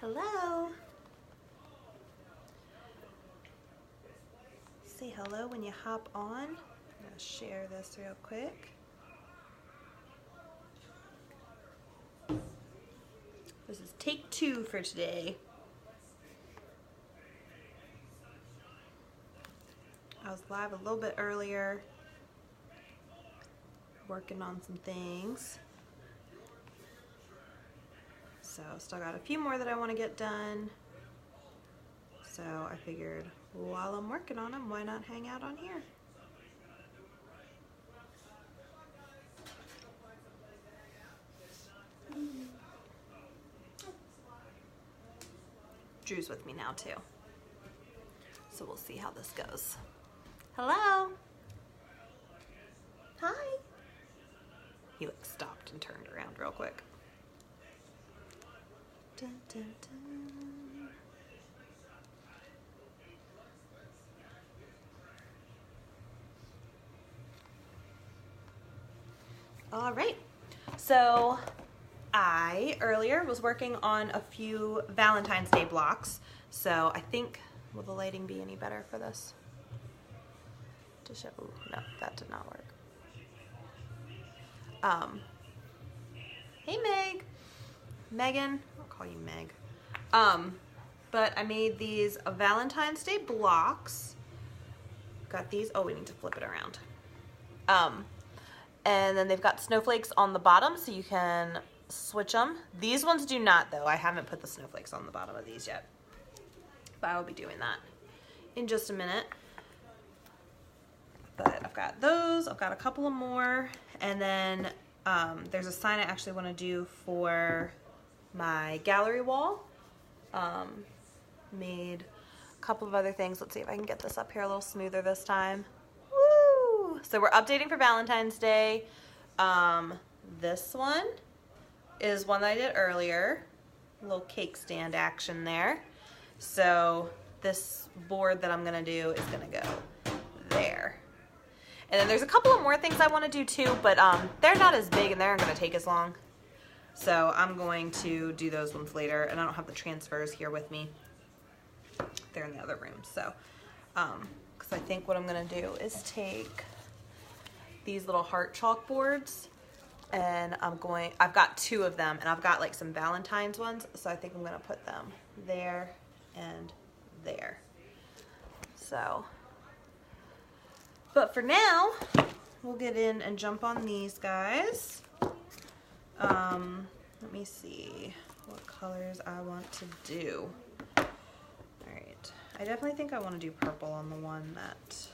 Hello. Say hello when you hop on. I'm gonna share this real quick. This is take 2 for today. I was live a little bit earlier, working on some things. So still got a few more that I want to get done. So I figured while I'm working on them, why not hang out on here? Drew's with me now too. So we'll see how this goes. Hello. Hi. He like stopped and turned around real quick. Dun, dun, dun. All right, so I earlier was working on a few Valentine's Day blocks. So I think, will the lighting be any better for this? To show, ooh, no, that did not work. Hey Meg, Megan, I'll call you Meg. But I made these Valentine's Day blocks. Got these, oh, we need to flip it around. And then they've got snowflakes on the bottom so you can switch them. These ones do not though. I haven't put the snowflakes on the bottom of these yet. But I will be doing that in just a minute. But I've got those, I've got a couple of more. And then there's a sign I actually want to do for my gallery wall. Made a couple of other things. Let's see if I can get this up here a little smoother this time. Woo! So we're updating for Valentine's Day. This one is one that I did earlier. A little cake stand action there. So this board that I'm gonna do is gonna go there. And then there's a couple of more things I want to do too, but they're not as big and they aren't gonna take as long. So I'm going to do those ones later, and I don't have the transfers here with me. They're in the other room. So, because I think what I'm gonna do is take these little heart chalkboards, and I've got 2 of them, and I've got like some Valentine's ones, so I think I'm gonna put them there and there. So, but for now, we'll get in and jump on these guys. Let me see what colors I want to do. All right, I definitely think I want to do purple on the one that,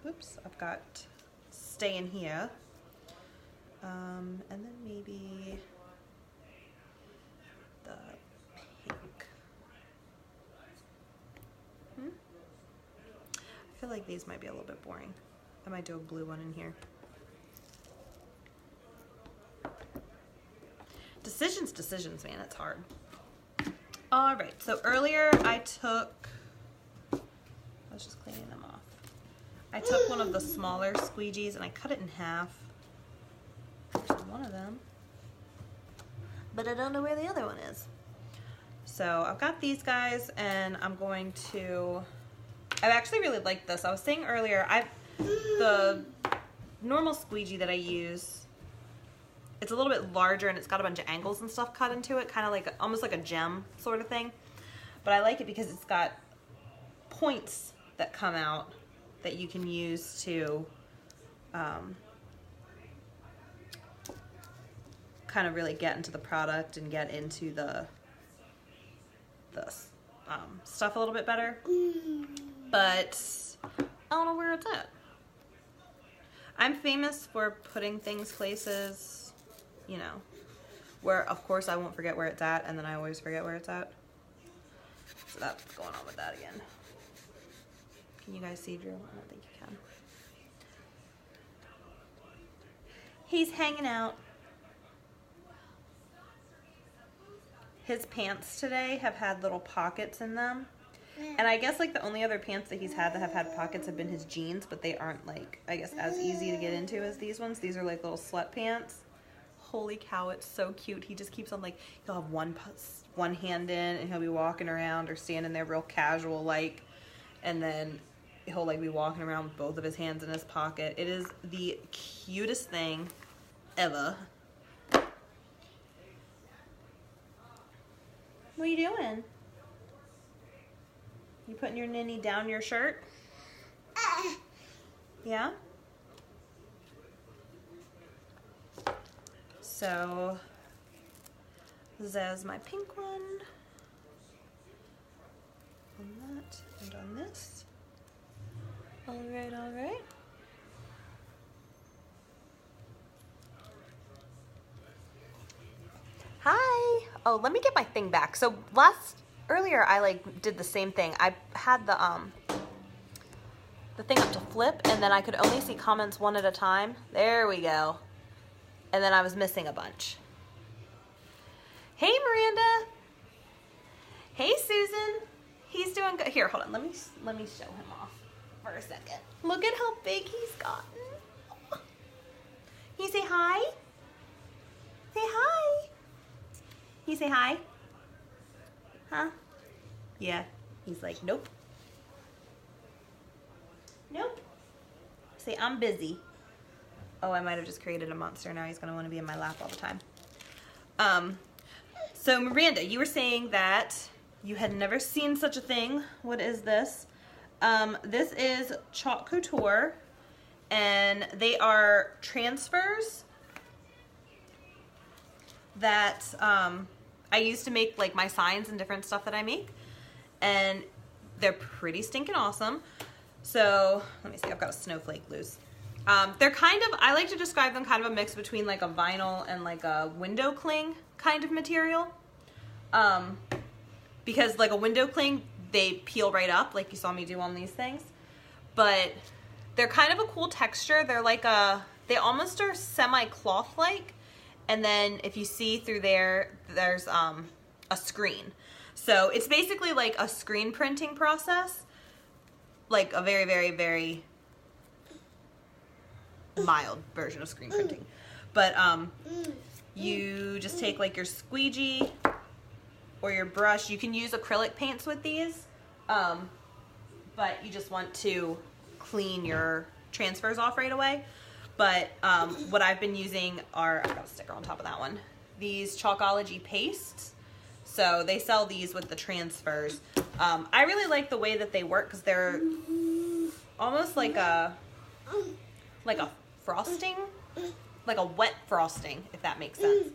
oops, I've got staying here. And then maybe the pink. I feel like these might be a little bit boring. I might do a blue one in here. Decisions, man, it's hard. All right, so earlier I was just cleaning them off. I took one of the smaller squeegees and I cut it in half. There's one of them, but I don't know where the other one is. So I've got these guys, and I'm going to, I actually really like this. I was saying earlier, the normal squeegee that I use, it's a little bit larger and it's got a bunch of angles and stuff cut into it, kind of like almost like a gem sort of thing. But I like it because it's got points that come out that you can use to kind of really get into the product and get into the stuff a little bit better. But I don't know where it's at. I'm famous for putting things places, you know, where of course I won't forget where it's at, and then I always forget where it's at. So that's what's going on with that again. Can you guys see Drew? I don't think you can. He's hanging out. His pants today have had little pockets in them. And I guess like the only other pants that he's had that have had pockets have been his jeans, but they aren't like, I guess, as easy to get into as these ones. These are like little sweatpants. holy cow, it's so cute. He just keeps on like, he'll have one hand in and he'll be walking around or standing there real casual like, and then he'll like be walking around with both of his hands in his pocket. It is the cutest thing ever. What are you doing? You putting your ninny down your shirt? Yeah? So, there's my pink one. On that and on this. Alright, alright. Hi! Oh, let me get my thing back. So earlier I like did the same thing. I had the thing up to flip and then I could only see comments one at a time. There we go. And then I was missing a bunch. Hey Miranda! Hey Susan! He's doing good. Here, hold on. Let me show him off for a second. Look at how big he's gotten. Can you say hi? Say hi. Can you say hi? Huh? Yeah. He's like, nope. Nope. Say, I'm busy. Oh, I might have just created a monster. Now he's going to want to be in my lap all the time. So Miranda, you were saying that you had never seen such a thing. What is this? This is Chalk Couture, and they are transfers that I use to make like my signs and different stuff that I make, and they're pretty stinking awesome. So let me see, I've got a snowflake loose. They're kind of, I like to describe them kind of a mix between like a vinyl and like a window cling kind of material. Because like a window cling, they peel right up like you saw me do on these things. But they're kind of a cool texture. They're like they almost are semi-cloth-like. And then if you see through there, there's a screen. So it's basically like a screen printing process. Like a very, very, very mild version of screen printing. But you just take like your squeegee or your brush. You can use acrylic paints with these, but you just want to clean your transfers off right away. But what I've been using are, I've got a sticker on top of that one, these Chalkology pastes. So they sell these with the transfers. I really like the way that they work because they're almost like a frosting, like a wet frosting, if that makes sense,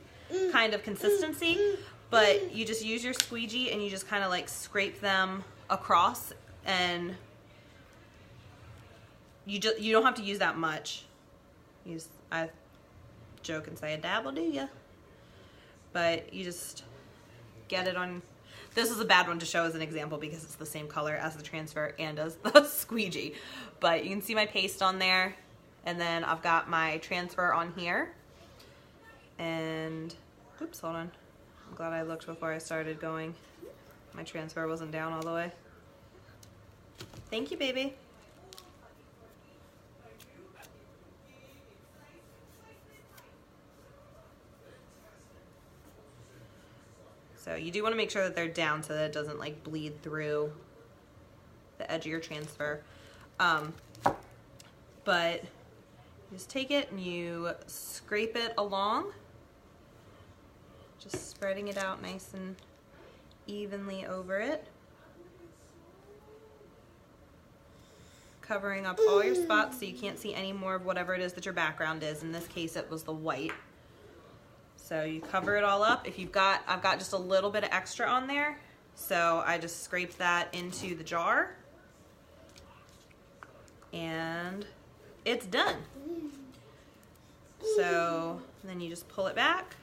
kind of consistency. But you just use your squeegee and you just kind of like scrape them across, and you don't have to use that much. I joke and say a dab will do ya. But you just get it on. This is a bad one to show as an example because it's the same color as the transfer and as the squeegee. But you can see my paste on there, and then I've got my transfer on here. And oops, hold on. I'm glad I looked before I started going. My transfer wasn't down all the way. Thank you, baby. So you do want to make sure that they're down so that it doesn't like bleed through the edge of your transfer. But you just take it and you scrape it along. Just spreading it out nice and evenly over it. Covering up all your spots so you can't see any more of whatever it is that your background is. In this case, it was the white. So you cover it all up. If you've got, I've got just a little bit of extra on there. So I just scraped that into the jar. And it's done. So then you just pull it back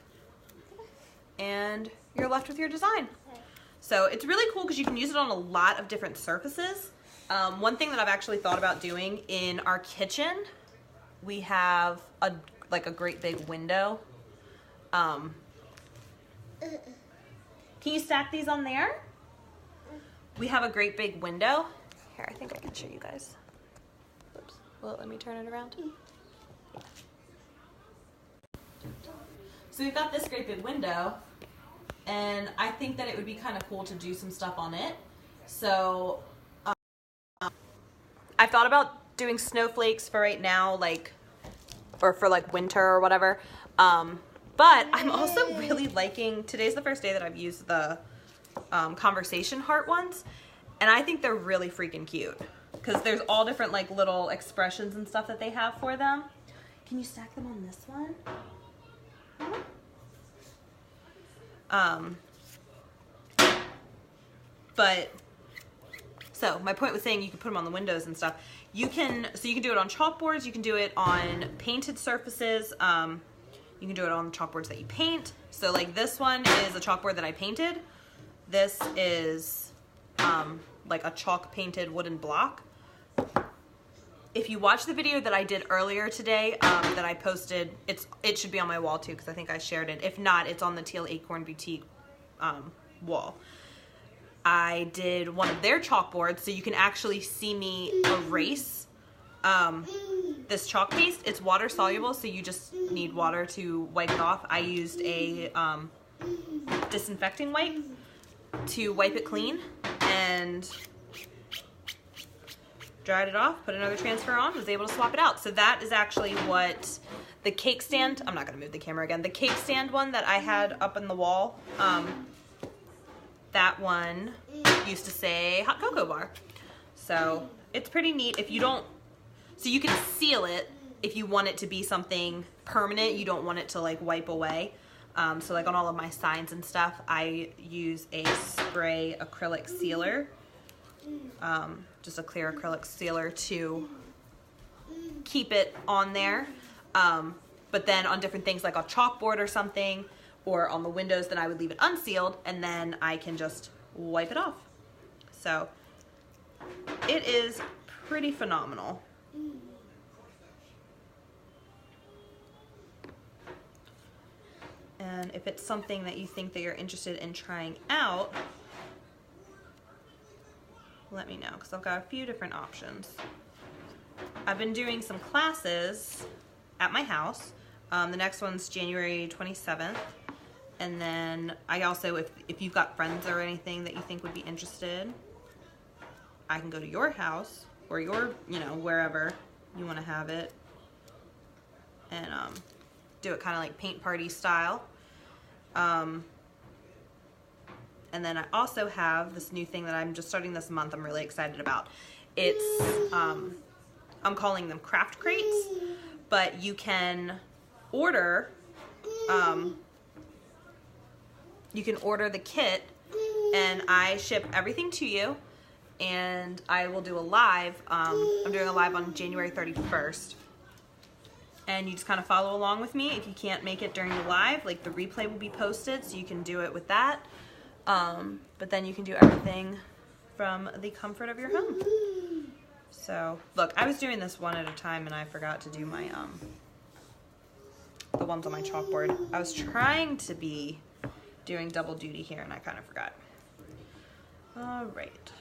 and you're left with your design. So it's really cool because you can use it on a lot of different surfaces. One thing that I've actually thought about doing in our kitchen, we have a great big window. Can you stack these on there? We have a great big window. Here, I think I can show you guys. Oops. Well, let me turn it around. So we've got this great big window, and I think that it would be kind of cool to do some stuff on it. So I thought about doing snowflakes for right now, like, or for like winter or whatever. But I'm also really liking, today's the first day that I've used the conversation heart ones, and I think they're really freaking cute because there's all different like little expressions and stuff that they have for them. Can you stack them on this one? But so my point was saying you can put them on the windows and stuff. You can do it on chalkboards. You can do it on painted surfaces. You can do it on the chalkboards that you paint. So like this one is a chalkboard that I painted. This is like a chalk painted wooden block. If you watch the video that I did earlier today that I posted, it should be on my wall too because I think I shared it. If not, it's on the Teal Acorn Boutique wall. I did one of their chalkboards, so you can actually see me erase this chalk paste. It's water soluble, so you just need water to wipe it off. I used a disinfecting wipe to wipe it clean and dried it off, put another transfer on, was able to swap it out. So that is actually what the cake stand, I'm not gonna move the camera again, the cake stand one that I had up on the wall, that one used to say hot cocoa bar. So it's pretty neat. If you don't, so you can seal it if you want it to be something permanent, you don't want it to like wipe away. So like on all of my signs and stuff, I use a spray acrylic sealer, just a clear acrylic sealer to keep it on there. But then on different things like a chalkboard or something, or on the windows, then I would leave it unsealed and then I can just wipe it off. So it is pretty phenomenal. And if it's something that you think that you're interested in trying out, let me know because I've got a few different options. I've been doing some classes at my house. The next one's January 27th. And then I also, if you've got friends or anything that you think would be interested, I can go to your house or your, wherever you want to have it and do it kind of like paint party style. And then I also have this new thing that I'm just starting this month I'm really excited about. It's, I'm calling them craft crates, but you can order, the kit and I ship everything to you and I will do a live. I'm doing a live on January 31st. And you just kind of follow along with me. If you can't make it during the live, like the replay will be posted so you can do it with that. But then you can do everything from the comfort of your home. So look, I was doing this one at a time and I forgot to do my, the ones on my chalkboard. I was trying to be doing double duty here and I kind of forgot. All right,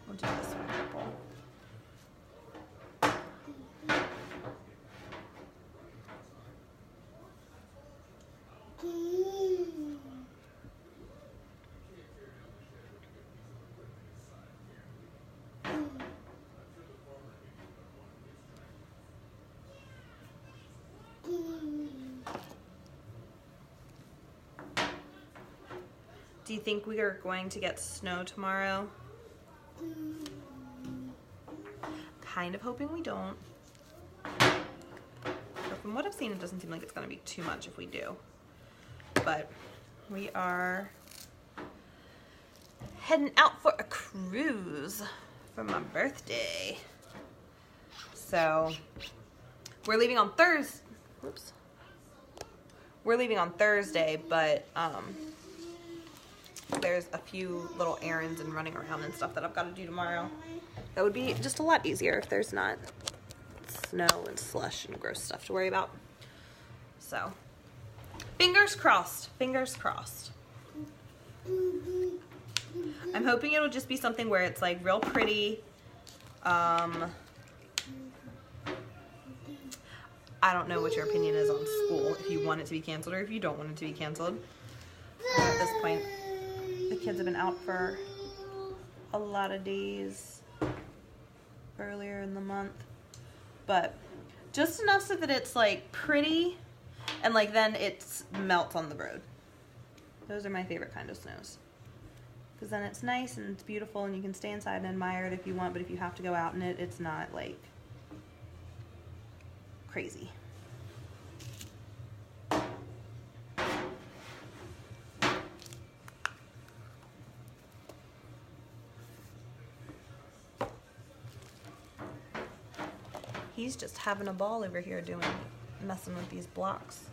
we'll do this one purple. Do you think we are going to get snow tomorrow? Kind of hoping we don't. But from what I've seen, it doesn't seem like it's going to be too much if we do. But we are heading out for a cruise for my birthday. So we're leaving on Thursday. Oops. We're leaving on Thursday, but there's a few little errands and running around and stuff that I've got to do tomorrow. That would be just a lot easier if there's not snow and slush and gross stuff to worry about. So, fingers crossed, fingers crossed. I'm hoping it'll just be something where it's like real pretty. I I don't know what your opinion is on school, if you want it to be canceled or if you don't want it to be canceled. At this point, the kids have been out for a lot of days earlier in the month, but just enough so that it's like pretty and like then it melts on the road. Those are my favorite kind of snows, because then it's nice and it's beautiful and you can stay inside and admire it if you want, but if you have to go out in it, it's not like crazy. He's just having a ball over here messing with these blocks.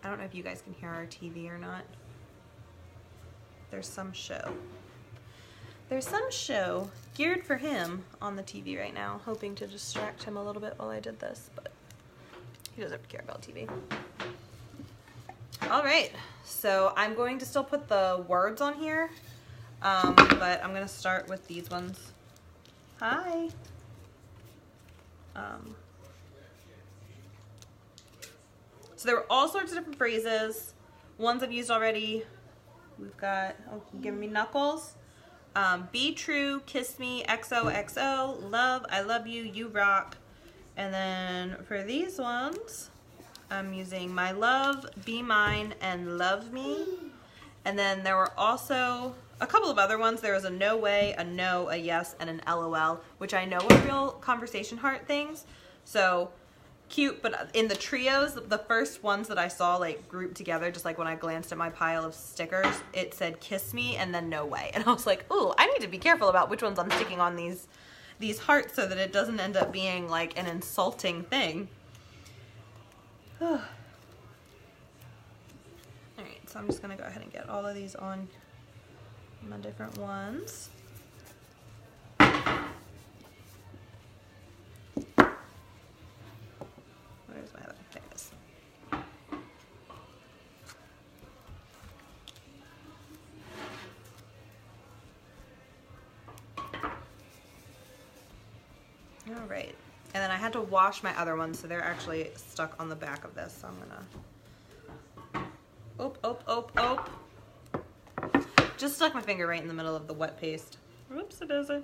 I don't know if you guys can hear our TV or not. There's some show. There's some show geared for him on the TV right now, hoping to distract him a little bit while I did this, but he doesn't care about TV. All right, so I'm going to still put the words on here, but I'm gonna start with these ones. Hi. So there were all sorts of different phrases. Ones I've used already. We've got, oh, give me knuckles. Be true, kiss me, XOXO, love, I love you, you rock. And then for these ones, I'm using my love, be mine, and love me. And then there were also a couple of other ones. There was a no way, a no, a yes, and an LOL, which I know are real conversation heart things. So cute, but in the trios, the first ones that I saw like grouped together, just like when I glanced at my pile of stickers, it said kiss me and then no way. And I was like, ooh, I need to be careful about which ones I'm sticking on these hearts so that it doesn't end up being like an insulting thing. Alright, so I'm just going to go ahead and get all of these on my different ones. Where's my other? There it is. Alright. And then I had to wash my other ones, so they're actually stuck on the back of this. So I'm gonna, just stuck my finger right in the middle of the wet paste. Whoops, it isn't.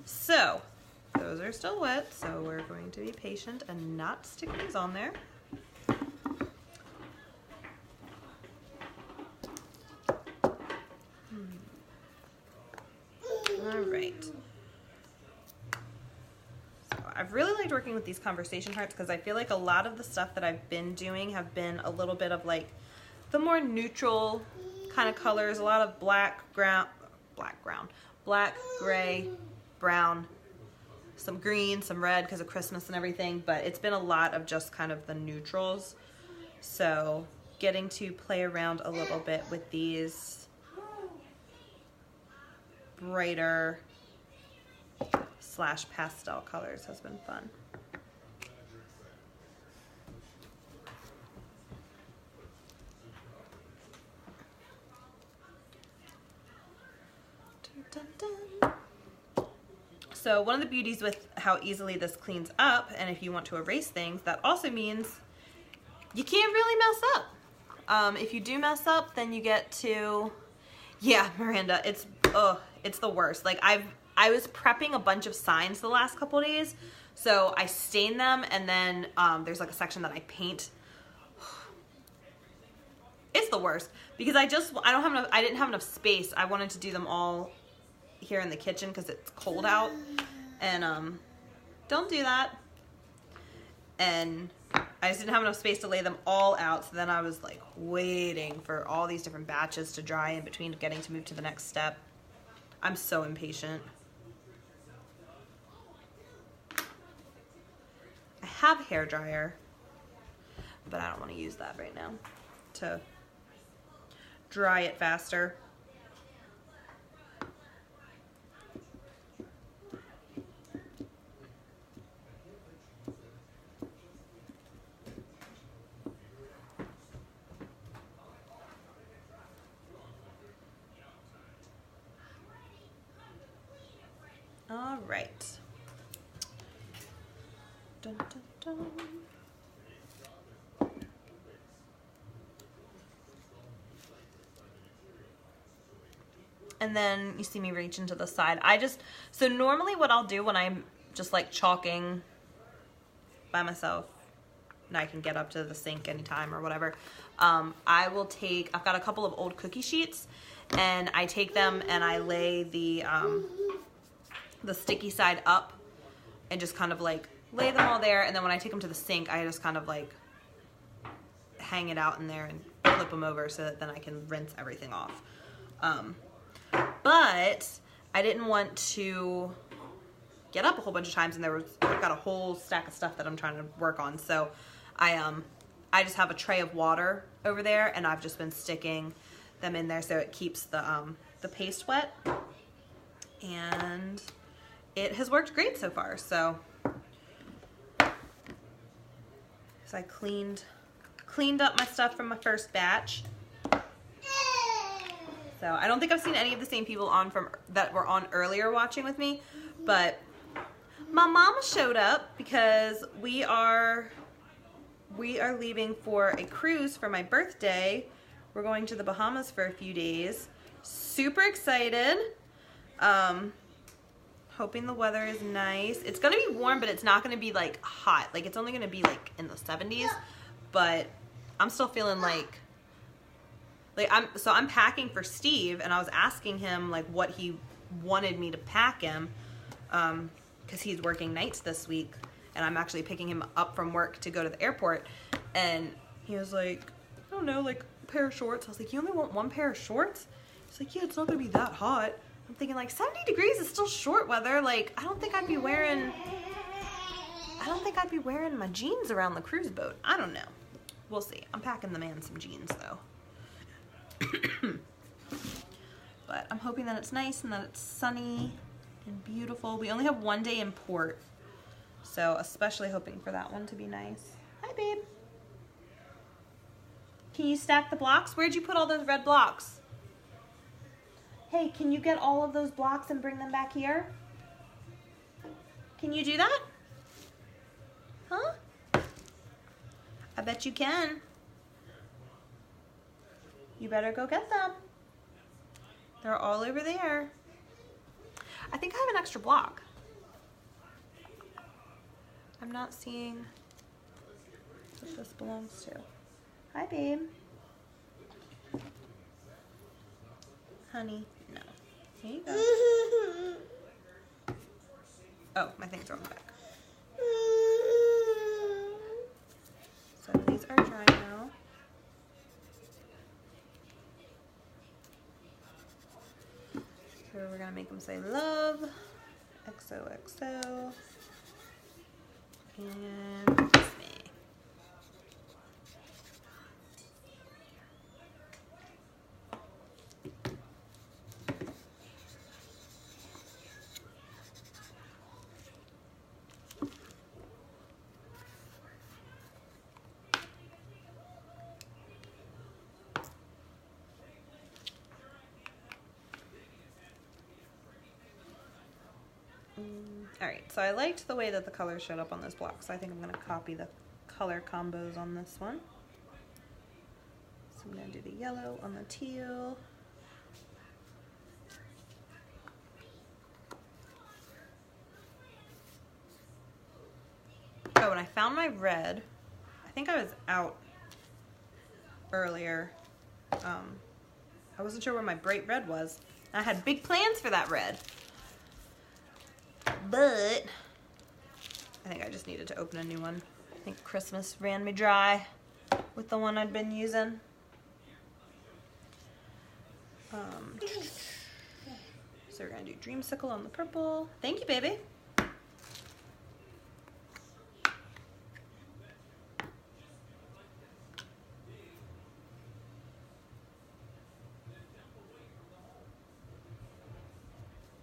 So those are still wet, so we're going to be patient and not stick these on there. All right. I've really liked working with these conversation hearts because I feel like a lot of the stuff that I've been doing have been a little bit of like the more neutral kind of colors, a lot of black, gray, brown, some green, some red because of Christmas and everything, but it's been a lot of just kind of the neutrals. So getting to play around a little bit with these brighter / pastel colors has been fun. Dun, dun, dun. So one of the beauties with how easily this cleans up, and if you want to erase things, that also means you can't really mess up. If you do mess up, then you get to, yeah, Miranda, it's the worst. Like I was prepping a bunch of signs the last couple of days, so I stain them, and then there's like a section that I paint. It's the worst because I didn't have enough space. I wanted to do them all here in the kitchen because it's cold out, and don't do that. And I just didn't have enough space to lay them all out, so then I was like waiting for all these different batches to dry in between getting to move to the next step. I'm so impatient. I have a hair dryer, but I don't want to use that right now to dry it faster. right. Dun, dun, dun. And then you see me reach into the side. So normally what I'll do when I'm just like chalking by myself, and I can get up to the sink anytime or whatever, I've got a couple of old cookie sheets, and I take them and I lay the sticky side up and just kind of like lay them all there, and then when I take them to the sink, I just kind of like hang it out in there and flip them over so that then I can rinse everything off. But I didn't want to get up a whole bunch of times, and I've got a whole stack of stuff that I'm trying to work on. So I just have a tray of water over there, and I've just been sticking them in there so it keeps the paste wet, and it has worked great so far. So I cleaned up my stuff from my first batch. So I don't think I've seen any of the same people that were on earlier watching with me, but my mama showed up because we are leaving for a cruise for my birthday. We're going to the Bahamas for a few days. Super excited. Hoping the weather is nice. It's gonna be warm, but it's not gonna be like hot. Like it's only gonna be like in the 70s, but I'm still feeling like I'm packing for Steve, and I was asking him like what he wanted me to pack him, because he's working nights this week, and I'm actually picking him up from work to go to the airport, and he was like, I don't know, like a pair of shorts. I was like, you only want one pair of shorts? He's like, yeah, it's not gonna be that hot. I'm thinking like 70 degrees is still short weather. Like I don't think I'd be wearing my jeans around the cruise boat. I don't know. We'll see. I'm packing the man some jeans though. But I'm hoping that it's nice and that it's sunny and beautiful. We only have one day in port, so especially hoping for that one to be nice. Hi, babe. Can you stack the blocks? Where'd you put all those red blocks? Hey, can you get all of those blocks and bring them back here? Can you do that? Huh? I bet you can. You better go get them. They're all over there. I think I have an extra block. I'm not seeing what this belongs to. Hi, babe. Honey, no. Here you go. Oh, my things are on the back. So these are dry now. So we're gonna make them say love, XOXO, and kiss me. Alright, so I liked the way that the colors showed up on this block, so I think I'm going to copy the color combos on this one. So I'm going to do the yellow on the teal. Oh, and I found my red. I think I was out earlier. I wasn't sure where my bright red was. I had big plans for that red. But I think I just needed to open a new one. I think Christmas ran me dry with the one I'd been using. So we're gonna do Dreamsicle on the purple. Thank you, baby.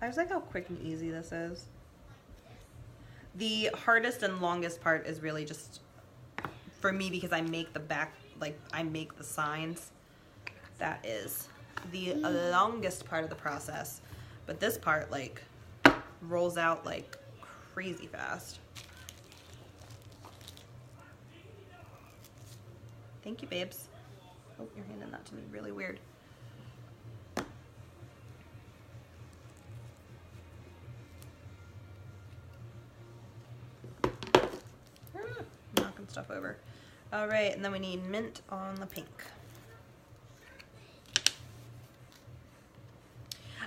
I just like how quick and easy this is. The hardest and longest part is really just for me because I make the back, like I make the signs. That is the longest part of the process. But this part, like, rolls out like crazy fast. Thank you, babes. Oh, you're handing that to me really weird. Knocking stuff over. All right, and then we need mint on the pink.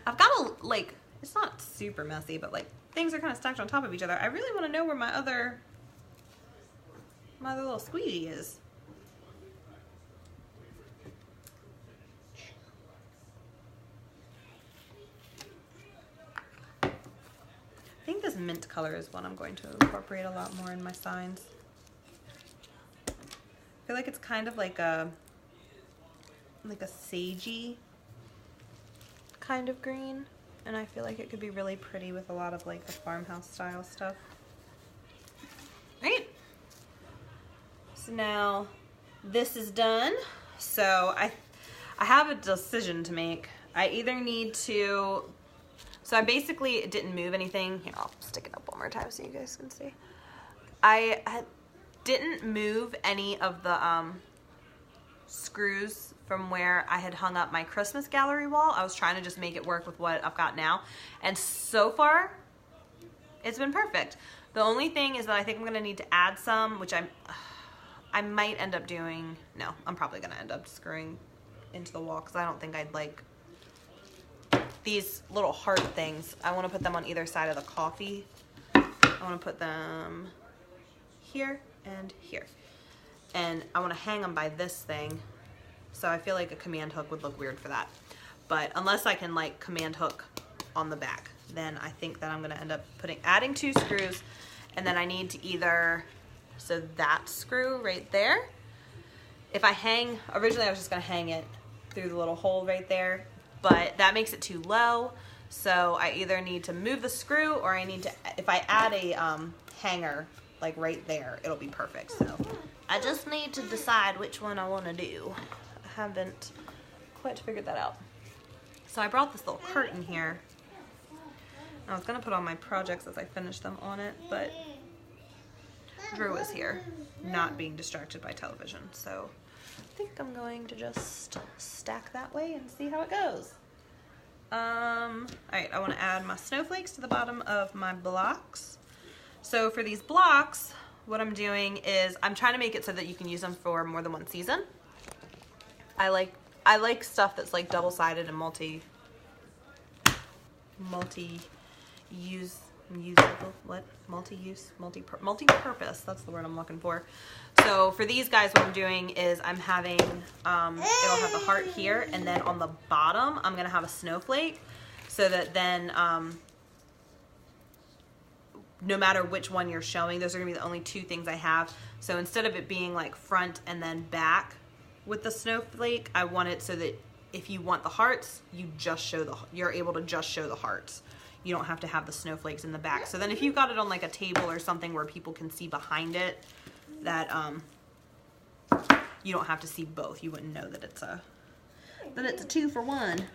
I've got a, like, it's not super messy, but like things are kind of stacked on top of each other. I really want to know where my other little squeegee is. I think this mint color is one I'm going to incorporate a lot more in my signs. I feel like it's kind of like a sagey kind of green, and I feel like it could be really pretty with a lot of like the farmhouse style stuff. Right? So now this is done. So I have a decision to make. I either need to, so I basically didn't move anything. Here, I'll stick it up one more time so you guys can see. I didn't move any of the screws from where I had hung up my Christmas gallery wall. I was trying to just make it work with what I've got now. And so far, it's been perfect. The only thing is that I think I'm gonna need to add some, which I might end up doing, no, I'm probably gonna end up screwing into the wall because I don't think I'd like these little heart things. I wanna put them on either side of the coffee. I wanna put them here and here. And I wanna hang them by this thing. So I feel like a command hook would look weird for that. But unless I can like command hook on the back, then I think that I'm gonna end up adding 2 screws, and then I need to either, so that screw right there, if I hang, originally I was just gonna hang it through the little hole right there, but that makes it too low. So I either need to move the screw, or I need to, if I add a hanger like right there, it'll be perfect. So I just need to decide which one I wanna do. I haven't quite figured that out. So I brought this little curtain here. I was gonna put all my projects as I finish them on it, but Drew is here, not being distracted by television. So I think I'm going to just stack that way and see how it goes. All right, I wanna add my snowflakes to the bottom of my blocks. So for these blocks, what I'm doing is I'm trying to make it so that you can use them for more than one season. I like stuff that's like double-sided and multi-use, multi-purpose, that's the word I'm looking for. So for these guys, what I'm doing is I'm having, it'll have the heart here, and then on the bottom, I'm gonna have a snowflake, so that then, no matter which one you're showing, those are gonna be the only 2 things I have. So instead of it being like front and then back with the snowflake, I want it so that if you want the hearts, you're able to just show the hearts. You don't have to have the snowflakes in the back. So then if you've got it on like a table or something where people can see behind it, that you don't have to see both. You wouldn't know that it's a 2 for 1.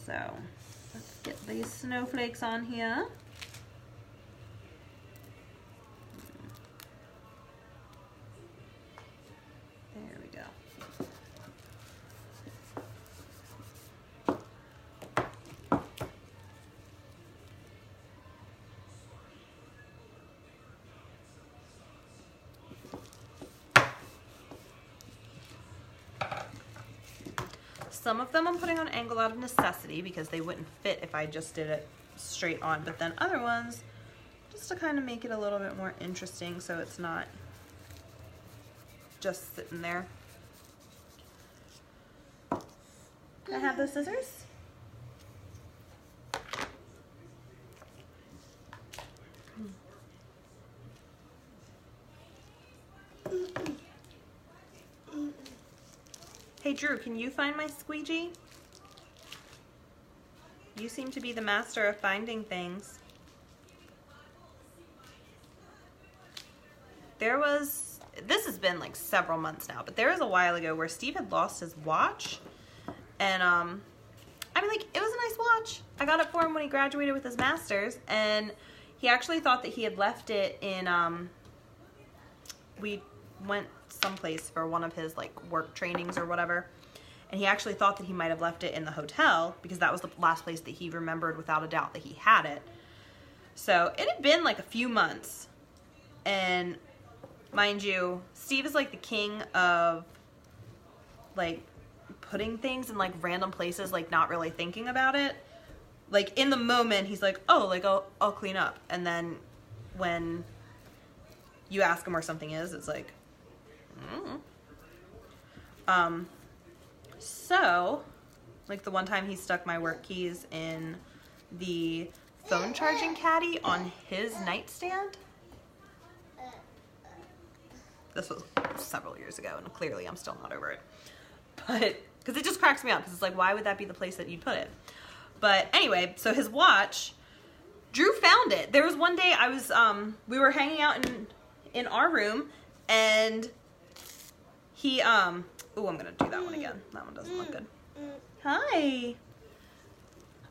So let's get these snowflakes on here. There we go. Some of them I'm putting on angle out of necessity because they wouldn't fit if I just did it straight on, but then other ones just to kind of make it a little bit more interesting so it's not just sitting there. Can I have those scissors? Hey Drew, can you find my squeegee? You seem to be the master of finding things. This has been like several months now, but there was a while ago where Steve had lost his watch, and I mean, like, it was a nice watch. I got it for him when he graduated with his master's, and he actually thought that he had left it in, we went someplace for one of his, like, work trainings or whatever, and he actually thought that he might have left it in the hotel because that was the last place that he remembered without a doubt that he had it. So it had been like a few months, and mind you, Steve is like the king of like putting things in like random places, like not really thinking about it. Like in the moment he's like, oh, like I'll clean up, and then when you ask him where something is, it's like so like the one time he stuck my work keys in the phone charging caddy on his nightstand. This was several years ago, and clearly I'm still not over it. But, because it just cracks me up, because it's like, why would that be the place that you'd put it? But anyway, so his watch, Drew found it. There was one day I was, we were hanging out in our room, and he, ooh, I'm gonna do that one again. That one doesn't look good. Hi.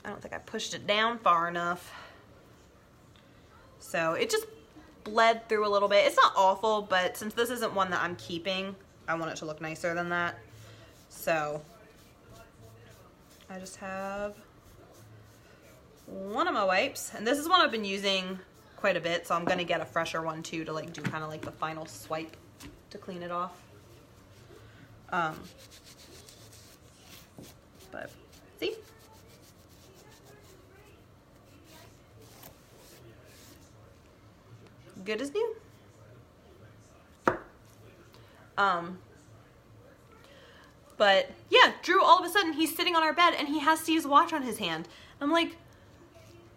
I don't think I pushed it down far enough. So it just bled through a little bit. It's not awful, but since this isn't one that I'm keeping, I want it to look nicer than that. So I just have one of my wipes, and this is one I've been using quite a bit, so I'm gonna get a fresher one too to like do kind of like the final swipe to clean it off. But see? Good as new. But yeah, Drew, all of a sudden he's sitting on our bed and he has Steve's watch on his hand. I'm like,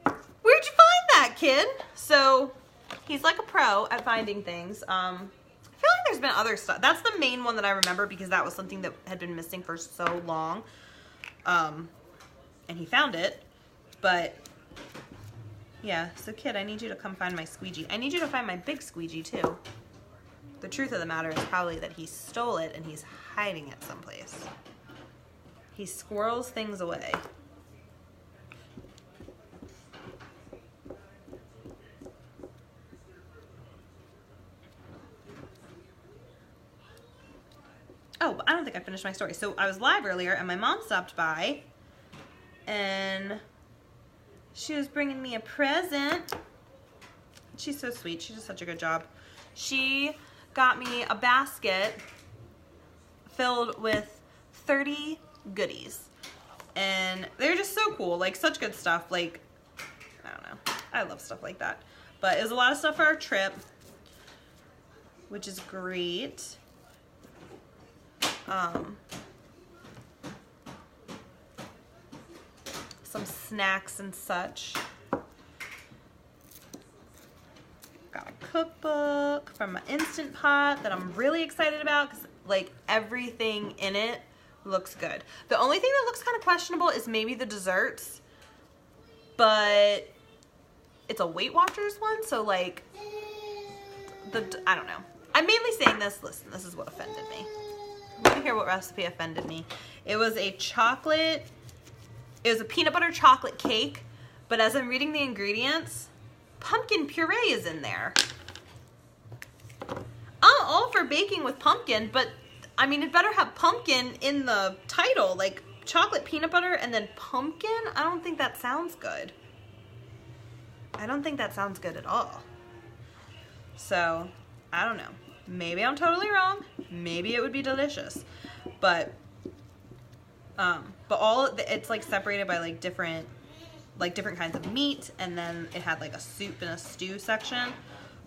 where'd you find that, kid? So he's like a pro at finding things. I feel like there's been other stuff. That's the main one that I remember because that was something that had been missing for so long. And he found it, but yeah, so kid, I need you to come find my squeegee. I need you to find my big squeegee too. The truth of the matter is probably that he stole it and he's hiding it someplace. He squirrels things away. Oh, but I don't think I finished my story. So I was live earlier and my mom stopped by and she was bringing me a present. She's so sweet. She does such a good job. She got me a basket filled with 30 goodies. And they're just so cool. Like, such good stuff. Like, I don't know. I love stuff like that. But it was a lot of stuff for our trip, which is great. Some snacks and such. Got a cookbook from my Instant Pot that I'm really excited about because like everything in it looks good. The only thing that looks kind of questionable is maybe the desserts, but it's a Weight Watchers one, so like I don't know. I'm mainly saying this, listen, this is what offended me. Let me hear what recipe offended me. It was a chocolate, it was a peanut butter chocolate cake, but as I'm reading the ingredients, pumpkin puree is in there. I'm all for baking with pumpkin, but I mean, it better have pumpkin in the title, like chocolate peanut butter and then pumpkin. I don't think that sounds good. I don't think that sounds good at all. So, I don't know. Maybe I'm totally wrong. Maybe it would be delicious. But it's like separated by like different kinds of meat, and then it had like a soup and a stew section.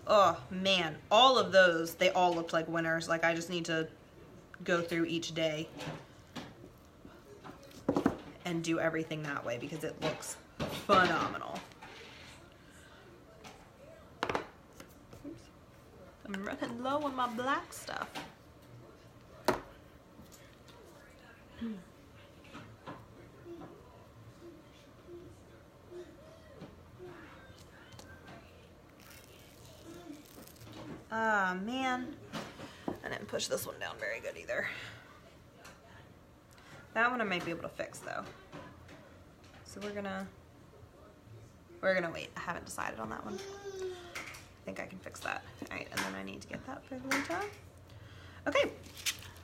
Oh man, all of those, they all looked like winners. Like I just need to go through each day and do everything that way because it looks phenomenal. Oops. I'm running low on my black stuff. Ah, man. I didn't push this one down very good either. That one I might be able to fix though. So we're gonna wait. I haven't decided on that one. I think I can fix that. All right, and then I need to get that for later. Okay,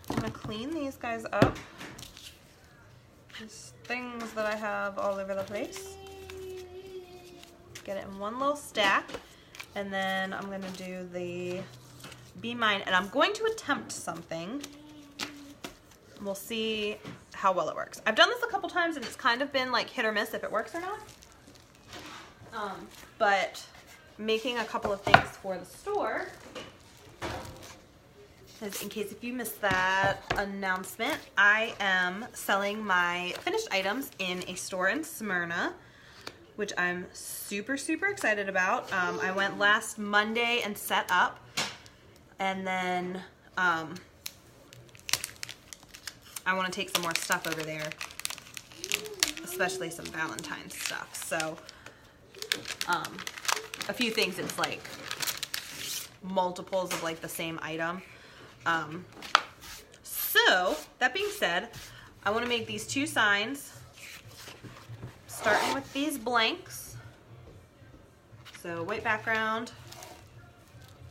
I'm gonna clean these guys up. These things that I have all over the place. Get it in one little stack, and then I'm gonna do the Be Mine, and I'm going to attempt something. We'll see how well it works. I've done this a couple times and it's kind of been like hit or miss if it works or not. But making a couple of things for the store, because in case if you missed that announcement, I am selling my finished items in a store in Smyrna, which I'm super, super excited about. I went last Monday and set up, and then I want to take some more stuff over there, especially some Valentine's stuff. So a few things, it's like multiples of like the same item. So that being said, I want to make these two signs, starting with these blanks. So white background,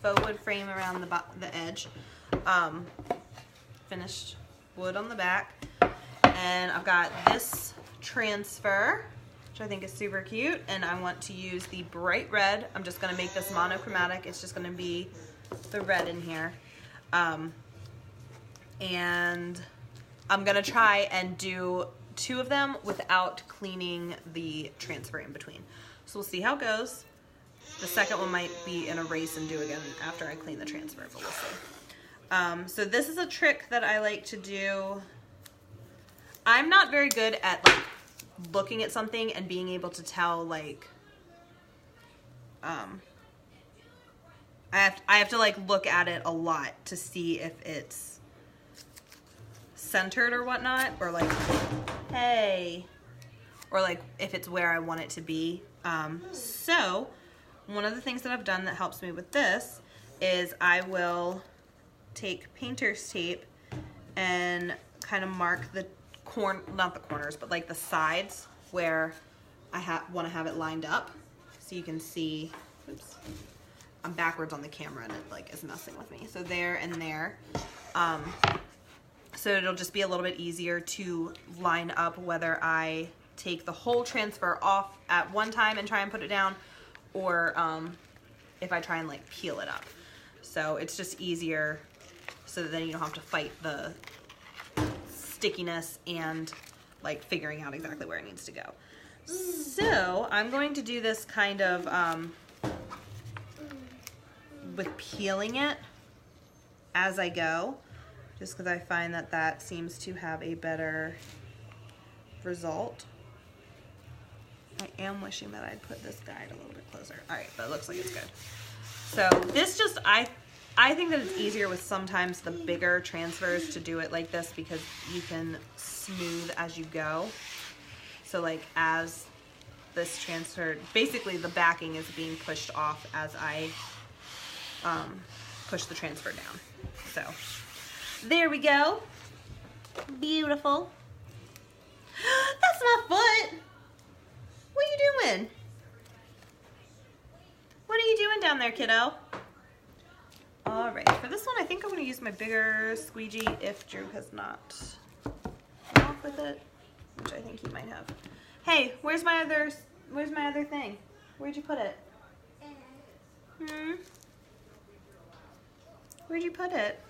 faux wood frame around the edge, finished wood on the back, and I've got this transfer, which I think is super cute, and I want to use the bright red. I'm just going to make this monochromatic. It's just going to be the red in here, and I'm going to try and do two of them without cleaning the transfer in between. So we'll see how it goes. The second one might be an erase and do again after I clean the transfer, but we'll see. So this is a trick that I like to do. I'm not very good at like looking at something and being able to tell like, I have to like look at it a lot to see if it's centered or whatnot, or like, hey, or like if it's where I want it to be. So one of the things that I've done that helps me with this is I will take painter's tape and kind of mark the not the corners, but like the sides where I want to have it lined up, so you can see. Oops, I'm backwards on the camera and it like is messing with me. So there and there, so it'll just be a little bit easier to line up whether I take the whole transfer off at one time and try and put it down, or if I try and like peel it up. So it's just easier, so that then you don't have to fight the stickiness and like figuring out exactly where it needs to go. So I'm going to do this kind of with peeling it as I go, just because I find that that seems to have a better result. I am wishing that I'd put this guide a little bit closer. All right, but it looks like it's good. So this just, I think that it's easier with sometimes the bigger transfers to do it like this, because you can smooth as you go. So like as this transfer, basically the backing is being pushed off as I push the transfer down. So there we go. Beautiful. That's my foot. What are you doing? What are you doing down there, kiddo? All right, for this one, I think I'm gonna use my bigger squeegee if Drew has not gone off with it, which I think he might have. Hey, where's my other thing? Where'd you put it? Where'd you put it?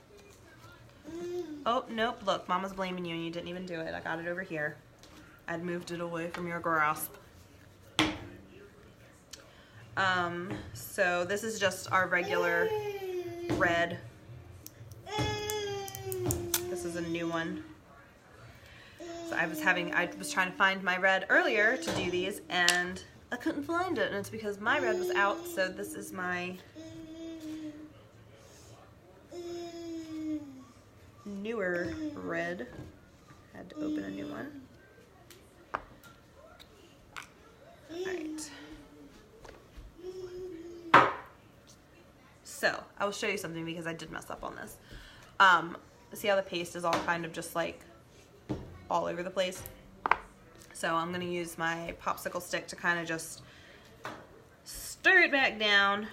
Oh, nope, look, Mama's blaming you and you didn't even do it. I got it over here. I'd moved it away from your grasp. So this is just our regular red. This is a new one. So I was trying to find my red earlier to do these and I couldn't find it, and it's because my red was out. So this is my newer red. Had to open a new one. Alright. So, I will show you something because I did mess up on this. See how the paste is all kind of just like all over the place? So I'm gonna use my popsicle stick to kind of just stir it back down.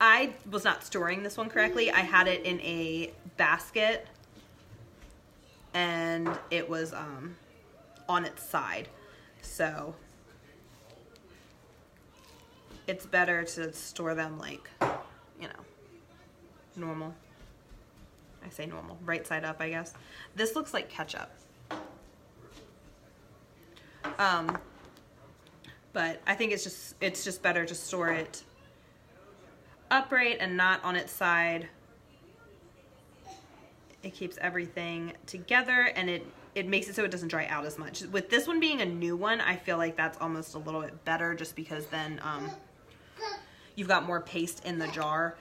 I was not storing this one correctly. I had it in a basket and it was on its side. So it's better to store them like, you know, normal. I say normal, right side up, I guess. This looks like ketchup. But I think it's just better to store it upright and not on its side. It keeps everything together and it makes it so it doesn't dry out as much. With this one being a new one, I feel like that's almost a little bit better just because then you've got more paste in the jar.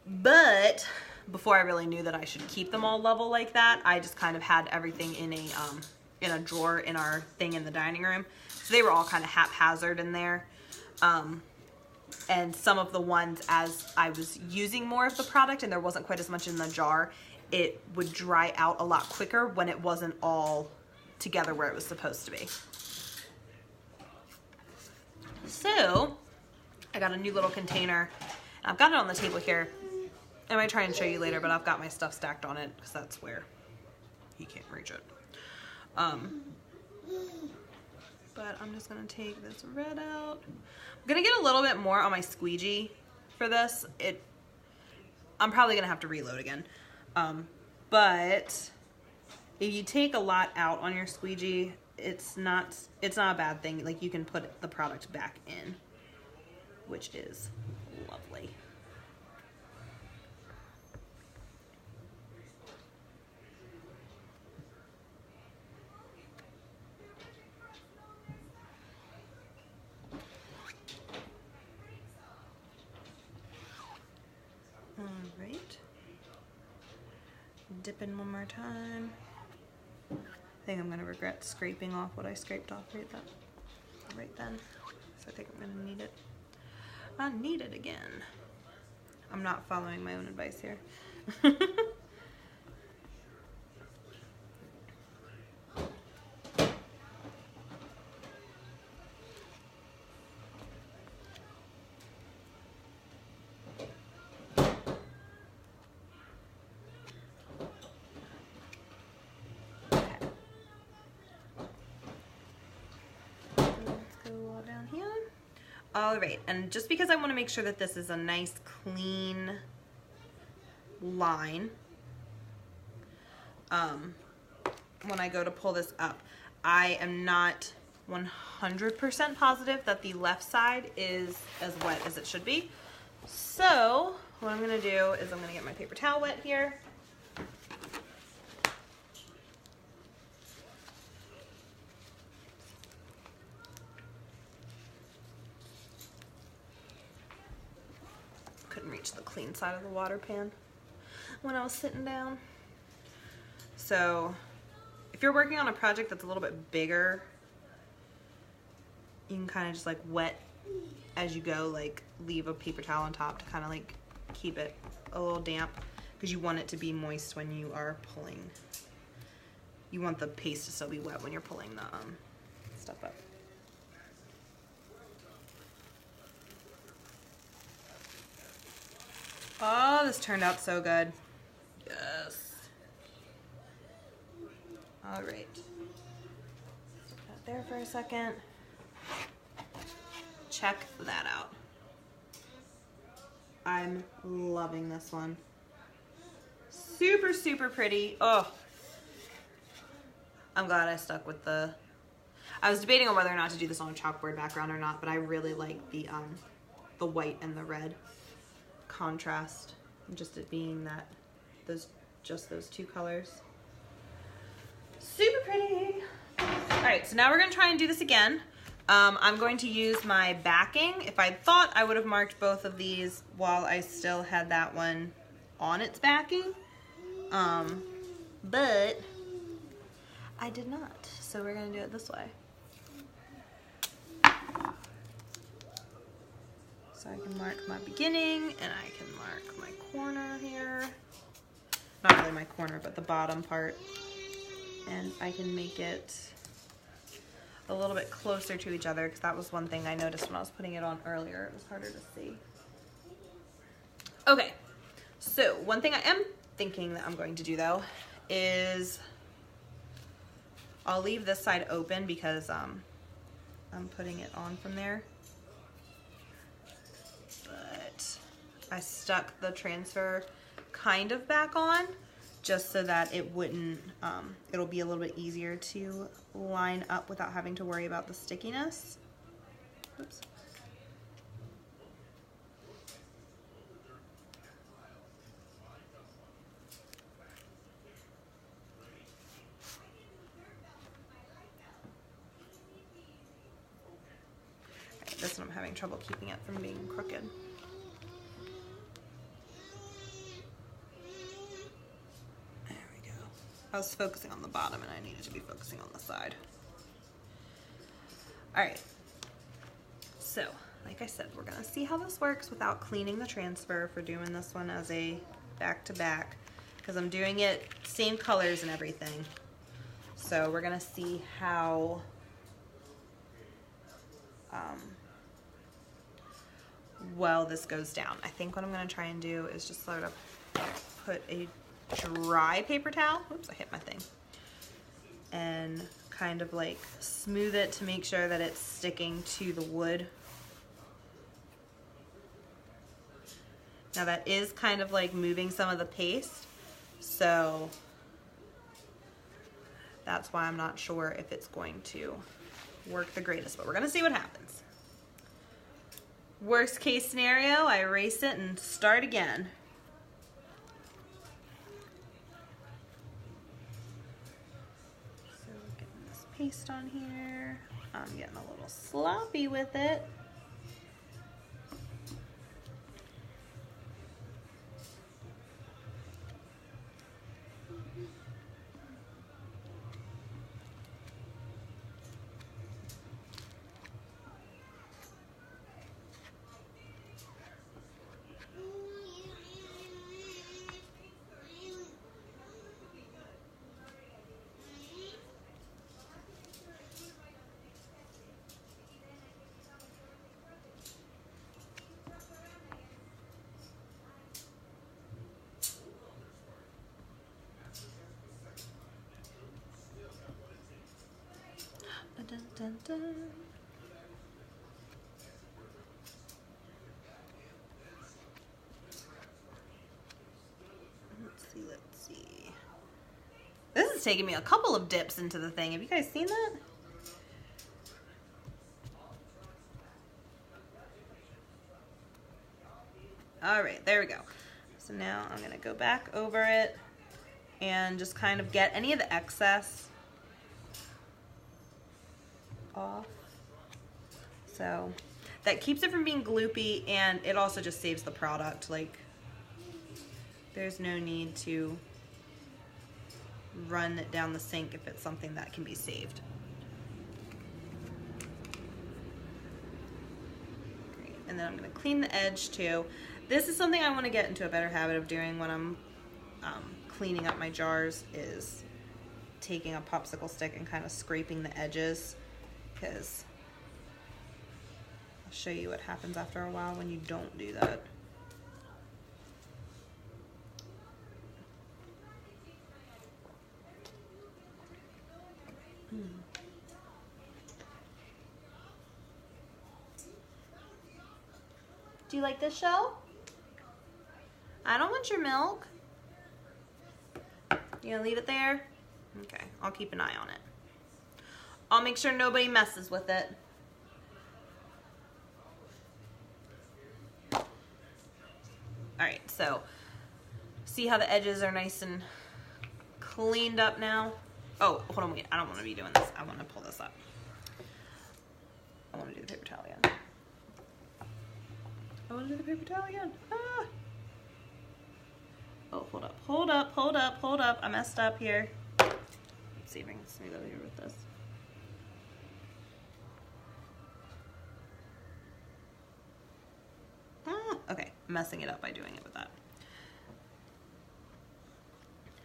But before I really knew that I should keep them all level like that, I just kind of had everything in a drawer in our thing in the dining room. So they were all kind of haphazard in there. And some of the ones, as I was using more of the product and there wasn't quite as much in the jar, it would dry out a lot quicker when it wasn't all together where it was supposed to be. So I got a new little container. I've got it on the table here. I might try and show you later, but I've got my stuff stacked on it because that's where he can't reach it. But I'm just gonna take this red out. I'm gonna get a little bit more on my squeegee for this. I'm probably gonna have to reload again. But if you take a lot out on your squeegee, it's not a bad thing. Like, you can put the product back in, which is lovely. Alright. Dip in one more time. I think I'm going to regret scraping off what I scraped off right then. So I think I'm going to need it. I need it again. I'm not following my own advice here. All right, and just because I want to make sure that this is a nice clean line, when I go to pull this up, I am not 100% positive that the left side is as wet as it should be. So what I'm going to do is I'm going to get my paper towel wet here. Reach the clean side of the water pan when I was sitting down. So if you're working on a project that's a little bit bigger, you can kind of just like wet as you go, like leave a paper towel on top to kind of like keep it a little damp, because you want it to be moist when you are pulling. You want the paste to still be wet when you're pulling the stuff up. Oh, this turned out so good. Yes. All right. Put that there for a second. Check that out. I'm loving this one. Super, super pretty. Oh, I'm glad I stuck with I was debating on whether or not to do this on a chalkboard background or not, but I really like the white and the red contrast, just it being that those two colors. Super pretty. All right, so now we're gonna try and do this again. I'm going to use my backing. If I thought, I would have marked both of these while I still had that one on its backing, but I did not, so we're gonna do it this way. So I can mark my beginning, and I can mark my corner here. Not really my corner, but the bottom part. And I can make it a little bit closer to each other, because that was one thing I noticed when I was putting it on earlier. It was harder to see. Okay, so one thing I am thinking that I'm going to do though is I'll leave this side open because I'm putting it on from there. But I stuck the transfer kind of back on just so that it wouldn't, it'll be a little bit easier to line up without having to worry about the stickiness. Oops. Right, this one I'm having trouble keeping it from being crooked. I was focusing on the bottom and I needed to be focusing on the side. All right, so like I said, we're gonna see how this works without cleaning the transfer for doing this one as a back-to-back, because I'm doing it same colors and everything. So we're gonna see how well this goes down. I think what I'm gonna try and do is just sort of put a dry paper towel, oops, I hit my thing, and kind of like smooth it to make sure that it's sticking to the wood. Now that is kind of like moving some of the paste, so that's why I'm not sure if it's going to work the greatest, but we're gonna see what happens. Worst case scenario, I erase it and start again. Paste on here. I'm getting a little sloppy with it. Dun, dun, dun. Let's see. This is taking me a couple of dips into the thing. Have you guys seen that? All right, there we go. So now I'm gonna go back over it and just kind of get any of the excess off. So that keeps it from being gloopy, and it also just saves the product. Like, there's no need to run it down the sink if it's something that can be saved. Great. And then I'm going to clean the edge too. This is something I want to get into a better habit of doing when I'm cleaning up my jars, is taking a popsicle stick and kind of scraping the edges, because I'll show you what happens after a while when you don't do that. Do you like this show? I don't want your milk. You gonna leave it there? Okay, I'll keep an eye on it. I'll make sure nobody messes with it. All right, so see how the edges are nice and cleaned up now? Oh, hold on, wait, I don't want to be doing this. I want to pull this up. I want to do the paper towel again. I want to do the paper towel again. Ah. Oh, hold up, hold up, hold up, hold up. I messed up here. Let's see if I can smooth over here with this. Okay, messing it up by doing it with that.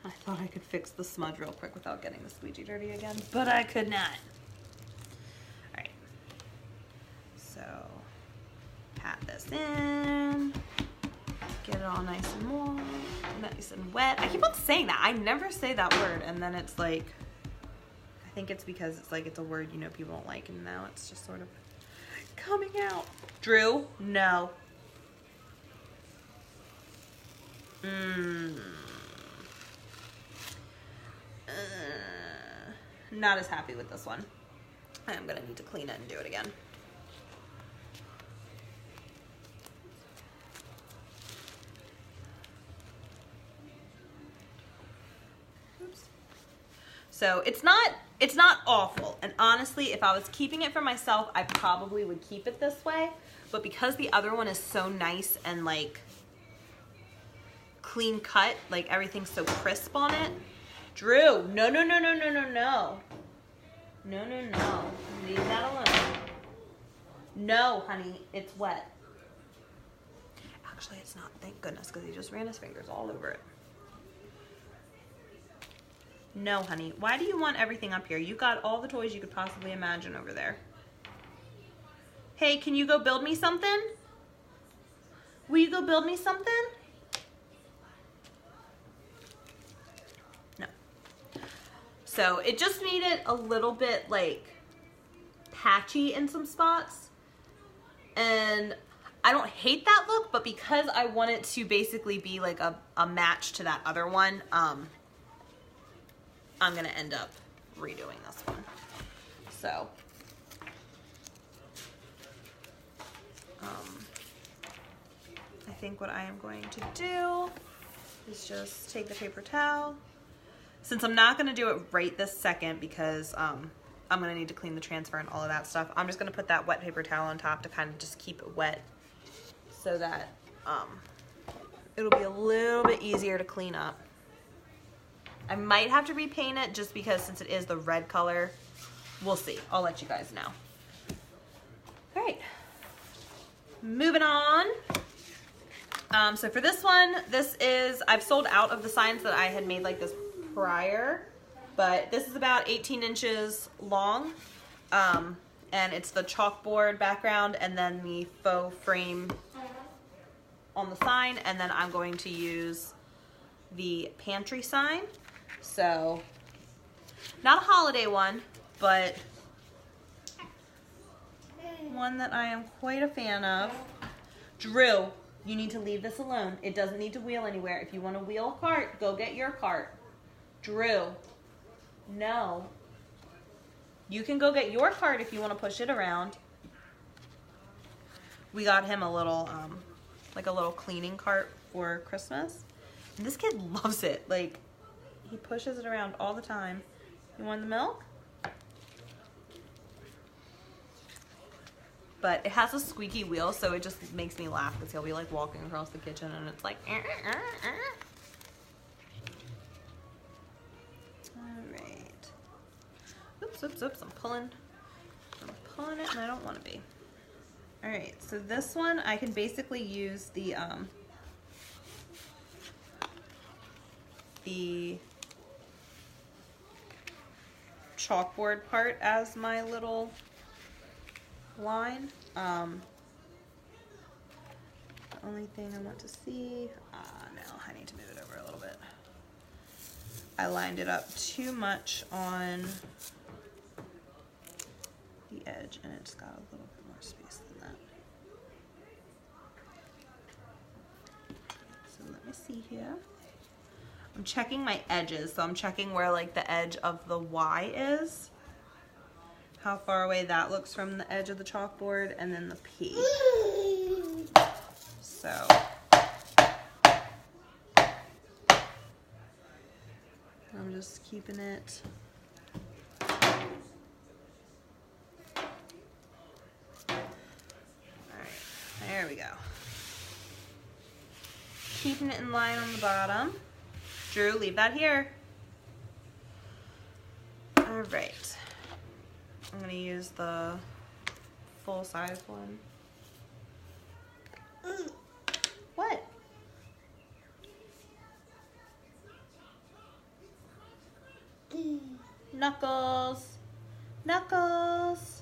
I thought I could fix the smudge real quick without getting the squeegee dirty again, but I could not. this in. Get it all nice and warm, nice and wet. I keep on saying that. I never say that word, and then it's like, I think it's because it's like it's a word you know people don't like, and now it's just sort of coming out. Drew, no. Not as happy with this one. I'm gonna need to clean it and do it again. Oops. So it's not awful. And honestly, if I was keeping it for myself, I probably would keep it this way. But because the other one is so nice and like clean cut, like everything's so crisp on it. Drew, no, no, no, no, no, no, no. No, no, no. Leave that alone. No, honey, it's wet. Actually, it's not. Thank goodness, because he just ran his fingers all over it. No, honey. Why do you want everything up here? You got all the toys you could possibly imagine over there. Hey, can you go build me something? Will you go build me something? No. So it just made it a little bit like patchy in some spots. And I don't hate that look, but because I want it to basically be like a match to that other one, I'm gonna end up redoing this one. So, I think what I am going to do is just take the paper towel. Since I'm not gonna do it right this second because I'm gonna need to clean the transfer and all of that stuff, I'm just gonna put that wet paper towel on top to kind of just keep it wet so that it'll be a little bit easier to clean up. I might have to repaint it just because since it is the red color, we'll see. I'll let you guys know. All right, moving on. So for this one, I've sold out of the signs that I had made like this prior, but this is about 18 inches long. And it's the chalkboard background and then the faux frame on the sign. And then I'm going to use the pantry sign. So not a holiday one, but one that I am quite a fan of. Drew, you need to leave this alone. It doesn't need to wheel anywhere. If you want to wheel a cart, go get your cart. Drew, no. You can go get your cart if you want to push it around. We got him a little, like a little cleaning cart for Christmas. And this kid loves it. Like, he pushes it around all the time. You want the milk? But it has a squeaky wheel, so it just makes me laugh because he'll be like walking across the kitchen and it's like, All right. Oops, oops, oops, I'm pulling it and I don't want to be. All right, so this one I can basically use the chalkboard part as my little line. The only thing I want to see, no, I need to move it over a little bit. I lined it up too much on the edge and it's got a little bit more space than that. So let me see here. I'm checking my edges, so I'm checking where like the edge of the Y is, how far away that looks from the edge of the chalkboard, and then the P. So I'm just keeping it. All right, there we go. Keeping it in line on the bottom. Drew, leave that here. All right. I'm gonna use the full size one. What? Knuckles. Knuckles.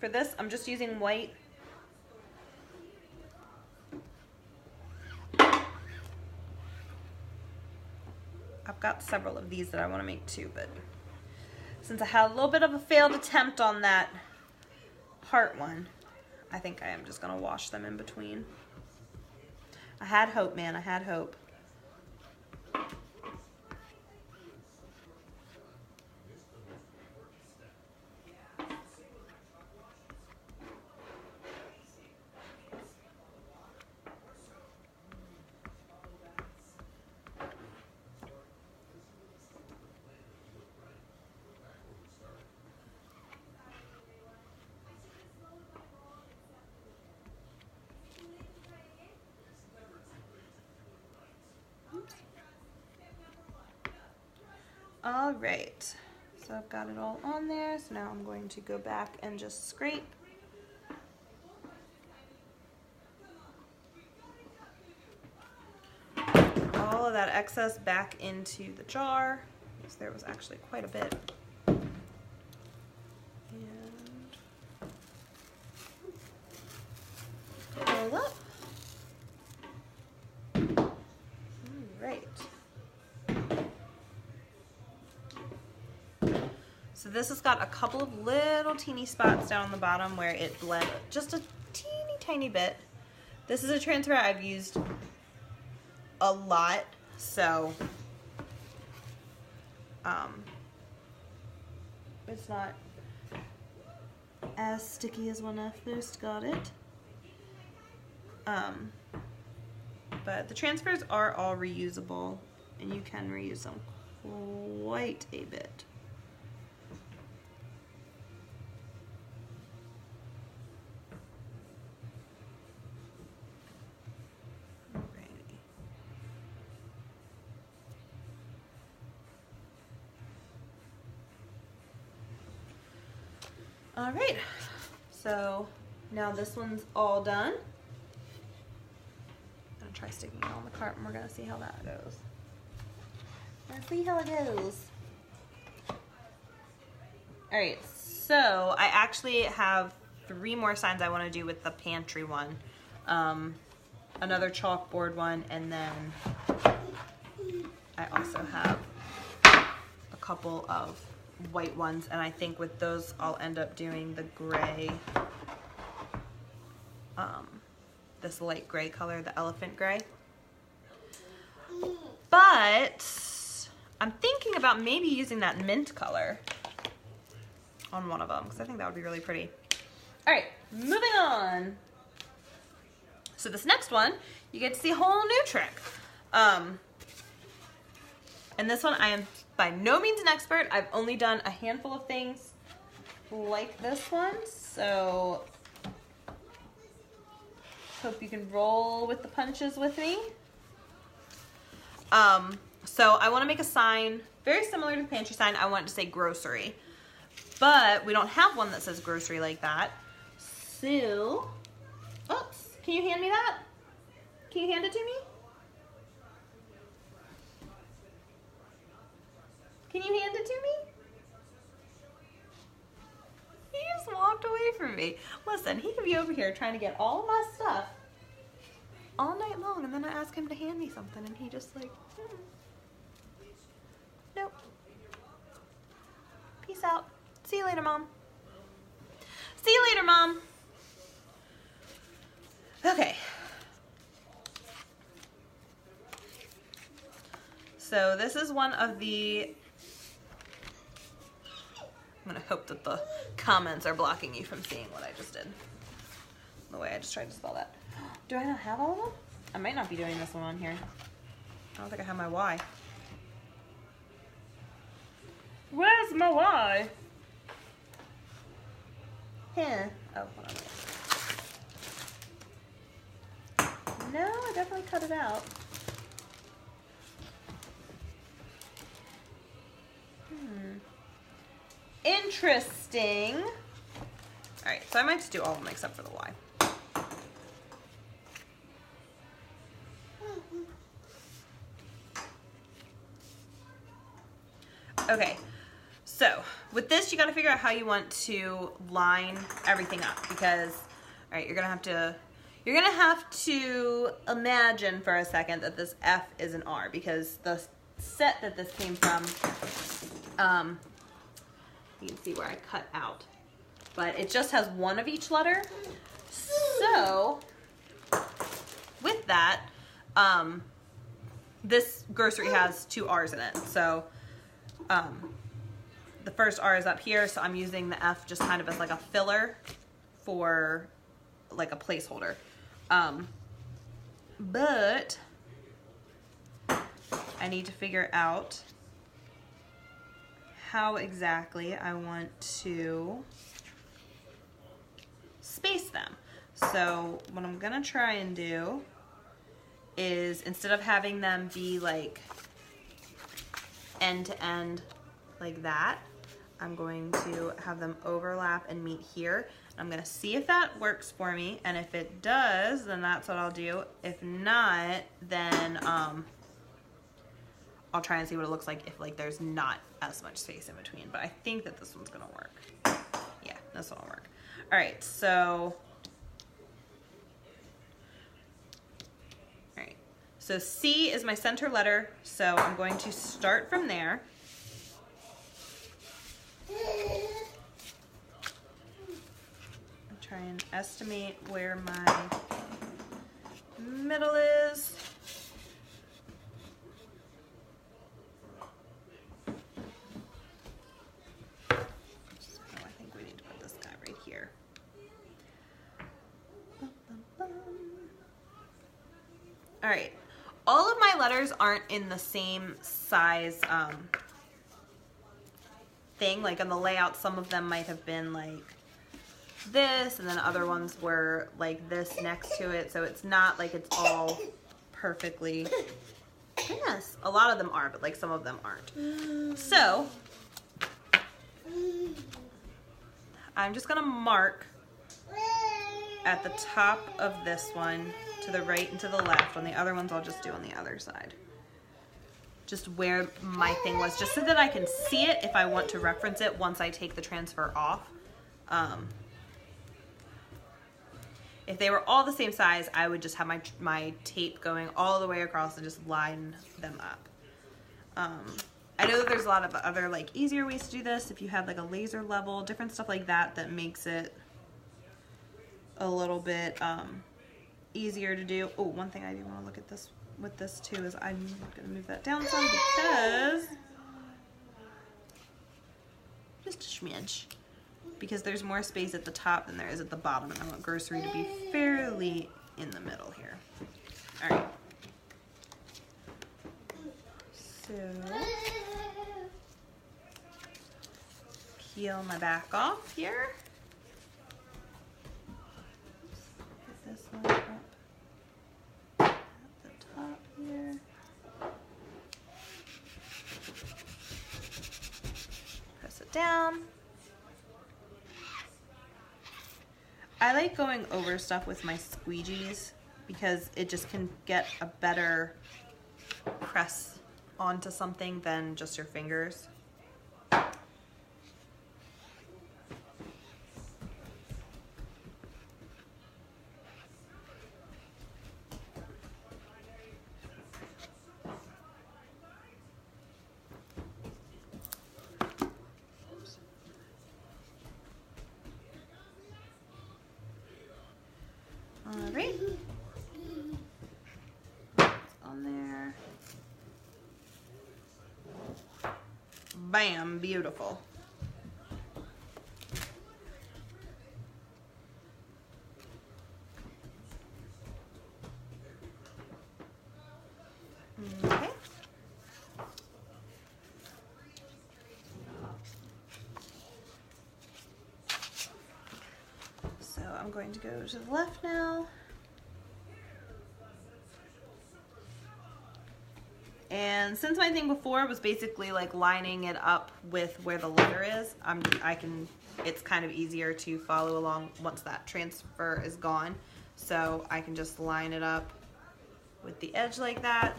For this, I'm just using white. I've got several of these that I want to make too, but since I had a little bit of a failed attempt on that heart one, I think I am just going to wash them in between. I had hope, man. I had hope. All right, so I've got it all on there. So now I'm going to go back and just scrape. All of that excess back into the jar, because there was actually quite a bit. And roll up. All right. So this has got a couple of little teeny spots down on the bottom where it bled just a teeny tiny bit. This is a transfer I've used a lot, so it's not as sticky as when I first got it. But the transfers are all reusable, and you can reuse them quite a bit. All right, so now this one's all done. I'm gonna try sticking it on the cart and we're gonna see how that goes. Let's see how it goes. All right, so I actually have 3 more signs I wanna do with the pantry one. Another chalkboard one, and then I also have a couple of white ones, and I think with those I'll end up doing the gray, this light gray color, the elephant gray. But I'm thinking about maybe using that mint color on one of them, because I think that would be really pretty. All right, moving on. So this next one, you get to see a whole new trick. And this one I am by no means an expert. I've only done a handful of things like this one, so hope you can roll with the punches with me. So I want to make a sign very similar to the pantry sign. I want it to say grocery, but we don't have one that says grocery like that. So, oops, can you hand me that? Can you hand it to me? Can you hand it to me? He just walked away from me. Listen, he could be over here trying to get all of my stuff all night long, and then I ask him to hand me something, and he just like, nope. Peace out. See you later, Mom. See you later, Mom. Okay. So this is one of the, I'm gonna hope that the comments are blocking you from seeing what I just did. The way I just tried to spell that. Do I not have all of them? I might not be doing this one on here. I don't think I have my Y. Where's my Y? Here. Oh, hold on. No, I definitely cut it out. Interesting. All right, so I might just do all of them except for the Y. Okay, so So with this, you got to figure out how you want to line everything up, because, all right, you're gonna have to imagine for a second that this F is an R, because the set that this came from, you can see where I cut out, but it just has one of each letter. So with that, this grocery has 2 R's in it. So the first R is up here, so I'm using the F just kind of as like a filler for like a placeholder. But I need to figure out how exactly I want to space them. So what I'm gonna try and do is, instead of having them be like end to end like that, I'm going to have them overlap and meet here. I'm gonna see if that works for me, and if it does, then that's what I'll do. If not, then I'll try and see what it looks like if like there's not as much space in between, but I think that this one's gonna work. Yeah, this one will work. All right, so, so C is my center letter, so I'm going to start from there. Try and estimate where my middle is. So I think we need to put this guy right here. All right, all of my letters aren't in the same size thing. Like on the layout, some of them might have been like this, and then other ones were like this next to it, so it's not like it's all perfectly, yes, a lot of them are, but like some of them aren't. So I'm just gonna mark at the top of this one to the right and to the left. On the other ones I'll just do on the other side, just where my thing was, just so that I can see it if I want to reference it once I take the transfer off. If they were all the same size, I would just have my tape going all the way across and just line them up. I know that there's a lot of other like easier ways to do this. If you have like a laser level, different stuff like that, that makes it a little bit easier to do. Oh, one thing I do want to look at this with this too is I'm going to move that down some, because just a smidge, because there's more space at the top than there is at the bottom, and I want grocery to be fairly in the middle here. All right. So peel my back off here. Put this one up at the top here. Press it down. I like going over stuff with my squeegees because it just can get a better press onto something than just your fingers. Alright, on there. Bam, beautiful. Okay. So I'm going to go to the left now. And since my thing before was basically like lining it up with where the letter is, it's kind of easier to follow along once that transfer is gone. So I can just line it up with the edge like that.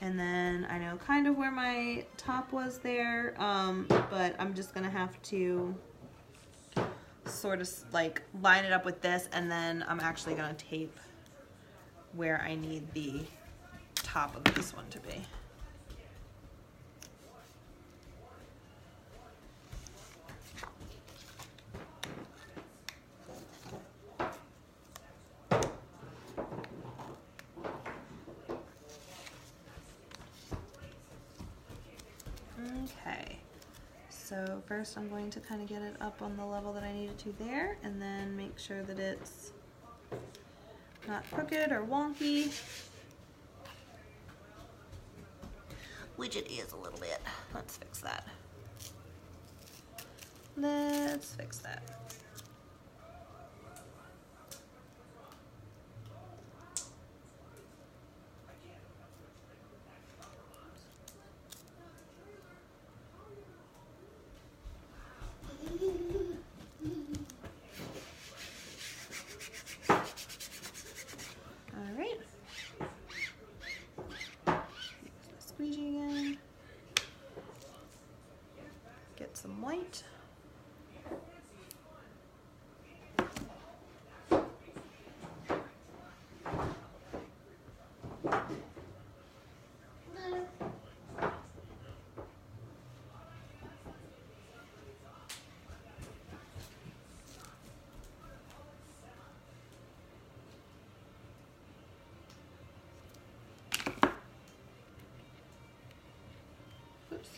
And then I know kind of where my top was there, but I'm just gonna have to sort of like line it up with this, and then I'm actually gonna tape where I need the top of this one to be. Okay, so first I'm going to kind of get it up on the level that I need it to there, and then make sure that it's not crooked or wonky, which it is a little bit. Let's fix that. Let's fix that. Squeegee again. Get some white. Oops.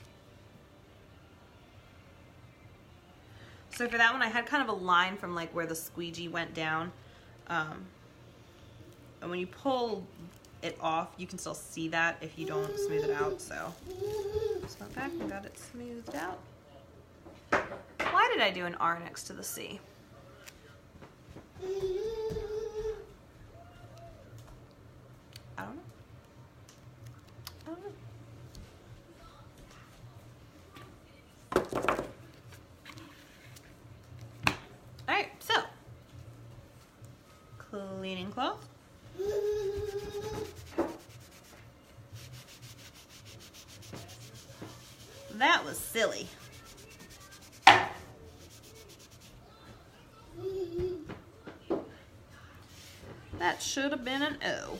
So for that one, I had kind of a line from like where the squeegee went down. And when you pull it off, you can still see that if you don't smooth it out. So just went back and got it smoothed out. Why did I do an R next to the C? I don't know. I don't know. Alright, so cleaning cloth. That was silly. That should have been an O.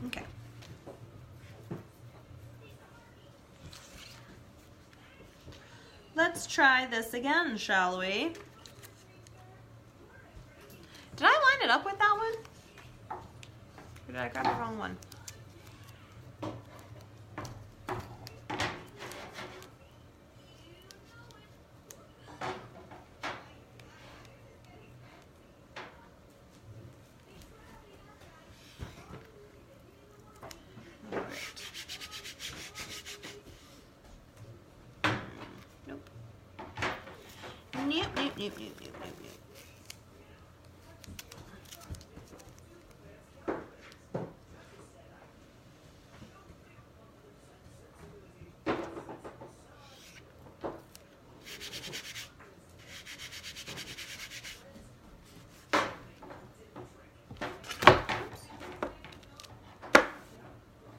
Okay. Let's try this again, shall we? Did I line it up with that one? Or did I grab the wrong one? Nope. Nope, nope, nope, nope, nope, nope.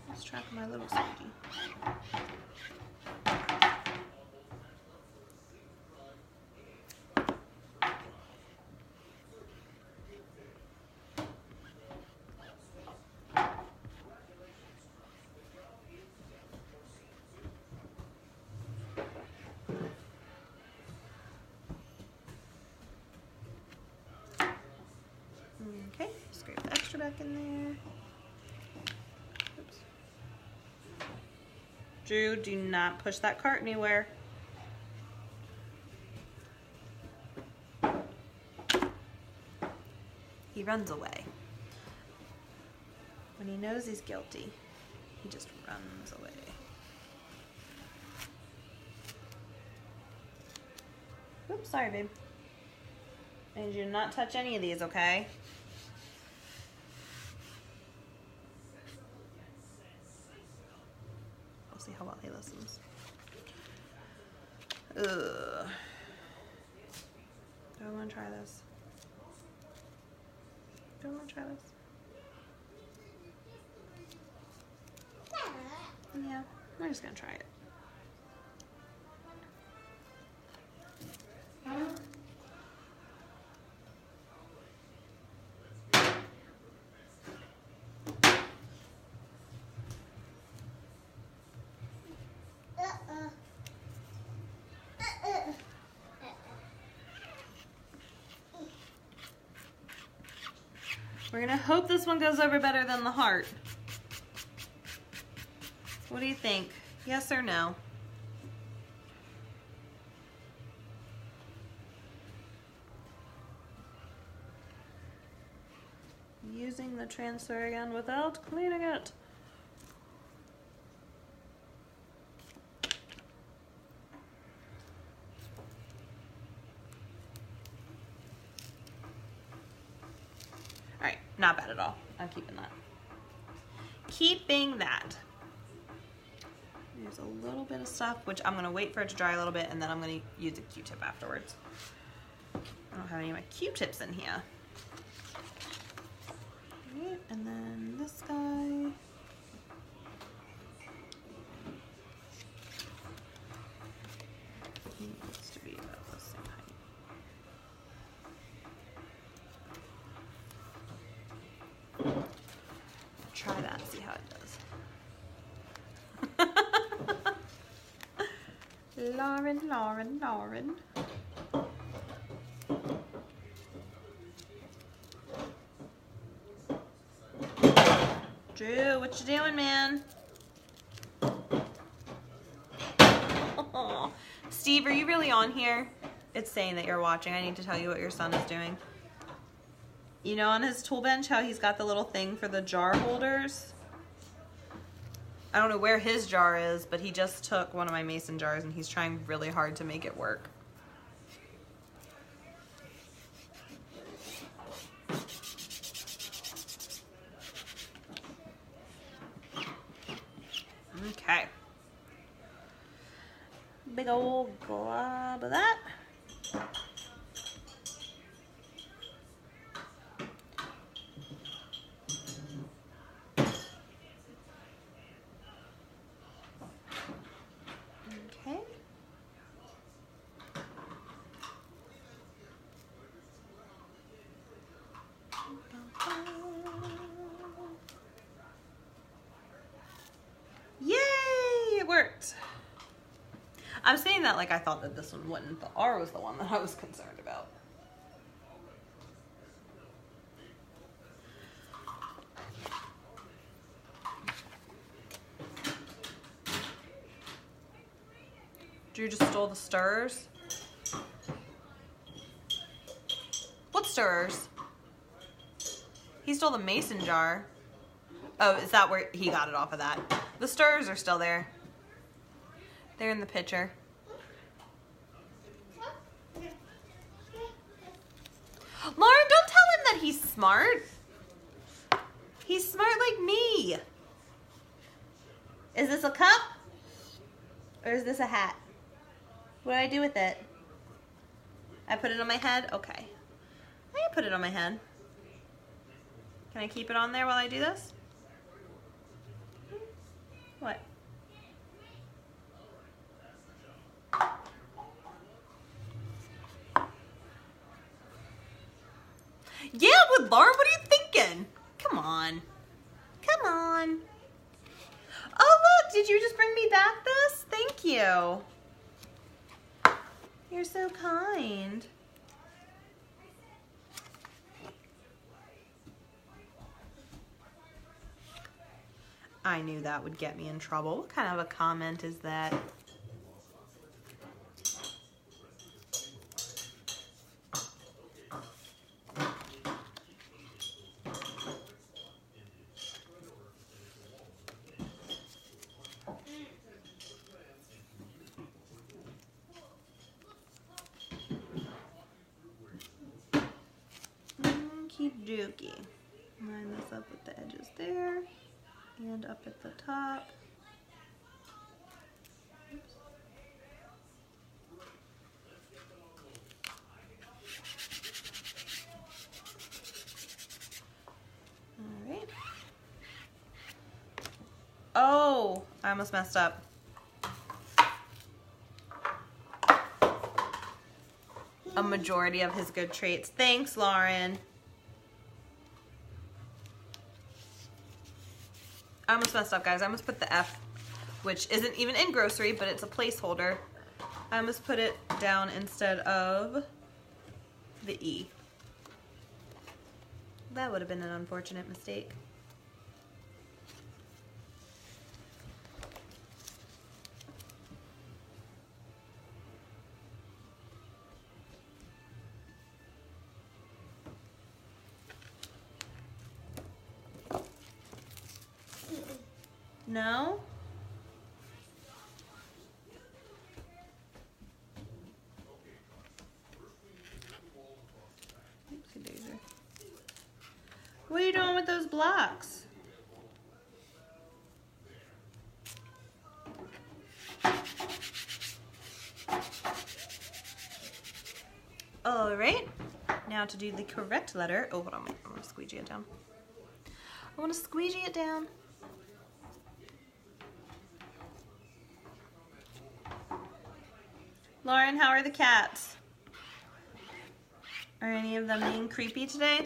Let's track my little squeegee. Okay, scrape the extra back in there. Oops. Drew, do not push that cart anywhere. He runs away. When he knows he's guilty, he just runs away. Oops, sorry, babe. I need you to not touch any of these, okay? see how well he listens. Ugh. Do I want to try this? Do I want to try this? Yeah, we're just gonna try it. We're gonna hope this one goes over better than the heart. What do you think? Yes or no? Using the transfer again without cleaning it. All right, not bad at all. I'm keeping that. Keeping that. There's a little bit of stuff, which I'm gonna wait for it to dry a little bit, and then I'm gonna use a Q-tip afterwards. I don't have any of my Q-tips in here. Right, and then this guy. He needs to be about the same height. Try that, see how it does. Lauren. Drew, what you doing, man? Oh. Steve, are you really on here? It's saying that you're watching. I need to tell you what your son is doing. You know on his tool bench how he's got the little thing for the jar holders? I don't know where his jar is, but he just took one of my mason jars and he's trying really hard to make it work. Okay. Big old glob of that. Okay. Yay! It worked. I'm saying that like I thought that this one wouldn't. The R was the one that I was concerned about. Drew just stole the stirrers. What stirrers? He stole the mason jar. Oh, is that where he got it off of that? The stirrers are still there. They're in the pitcher. Lauren, don't tell him that he's smart. He's smart like me. Is this a cup? Or is this a hat? What do I do with it? I put it on my head? Okay. I can put it on my head. Can I keep it on there while I do this? What? Yeah, but Lauren, what are you thinking? Come on. Come on. Oh, look, did you just bring me back this? Thank you. You're so kind. I knew that would get me in trouble. What kind of a comment is that? Dookie. Line this up with the edges there and up at the top. I almost messed up. A majority of his good traits. Thanks, Lauren. I almost messed up, guys. I almost put the F, which isn't even in grocery, but it's a placeholder. I almost put it down instead of the E. That would have been an unfortunate mistake. No? Oopsie-daisy. What are you doing with those blocks? All right, now to do the correct letter. Oh, hold on, I want to squeegee it down. I want to squeegee it down. Lauren, how are the cats? Are any of them being creepy today?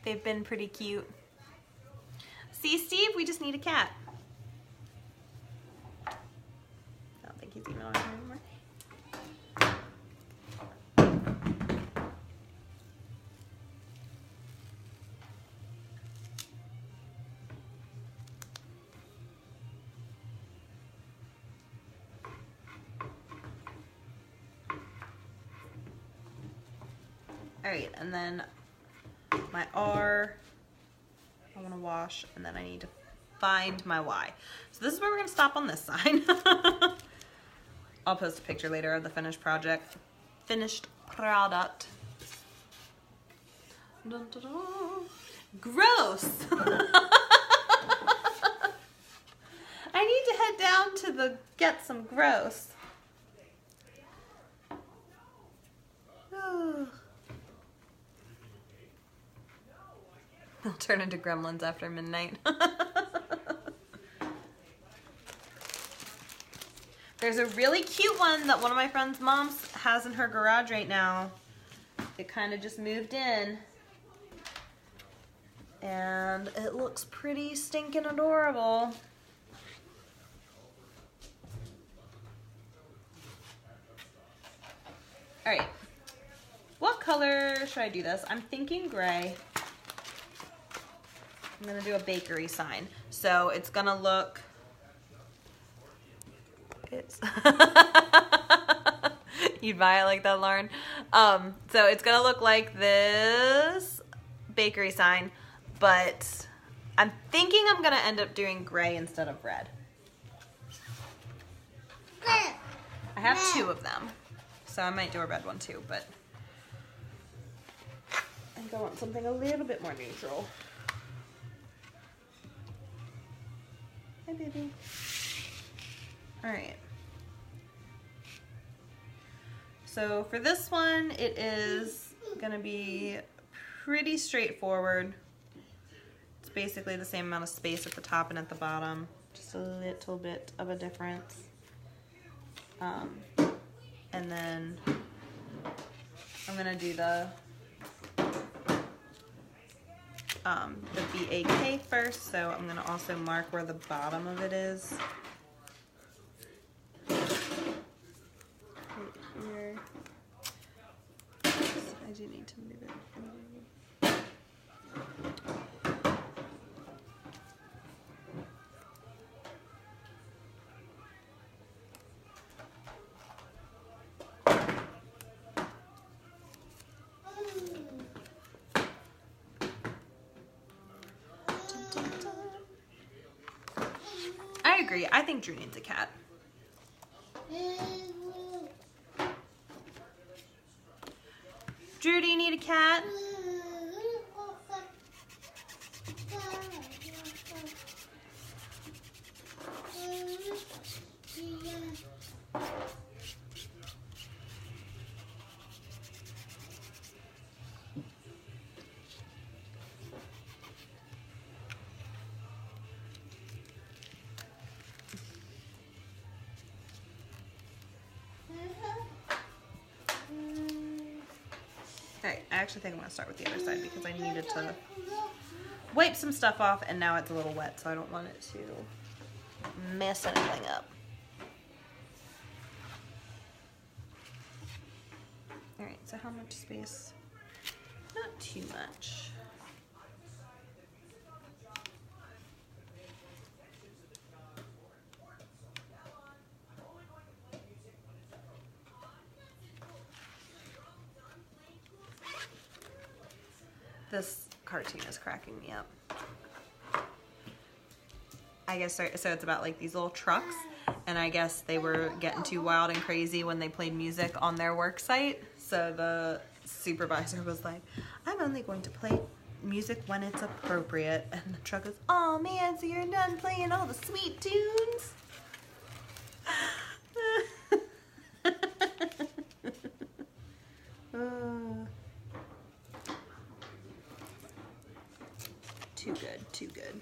They've been pretty cute. See, Steve, we just need a cat. I don't think he's even on here anymore. All right, and then my R, I want to wash, and then I need to find my Y. So this is where we're going to stop on this sign. I'll post a picture later of the finished product. Dun, dun, dun. Gross! I need to head down to the get some gross. They'll turn into gremlins after midnight. There's a really cute one that one of my friend's moms has in her garage right now. It kind of just moved in. And it looks pretty stinking adorable. All right. What color should I do this? I'm thinking gray. I'm gonna do a bakery sign. So it's gonna look, you'd buy it like that, Lauren. So it's gonna look like this bakery sign, but I'm thinking I'm gonna end up doing gray instead of red. I have two of them, so I might do a red one too, but I think I want something a little bit more neutral. Hi, baby. All right. So for this one, it is gonna be pretty straightforward. It's basically the same amount of space at the top and at the bottom, just a little bit of a difference. And then I'm gonna do the BAK first, so I'm gonna also mark where the bottom of it is. Right here. I do need to move it. agree. I think Drew needs a cat. Drew, do you need a cat? Alright, I actually think I'm going to start with the other side because I needed to wipe some stuff off and now it's a little wet, so I don't want it to mess anything up. Alright, so how much space? Not too much. This cartoon is cracking me up. I guess so it's about like these little trucks, and I guess they were getting too wild and crazy when they played music on their work site. So the supervisor was like, I'm only going to play music when it's appropriate. And the truck goes, oh man, so you're done playing all the sweet tunes? Too good, too good.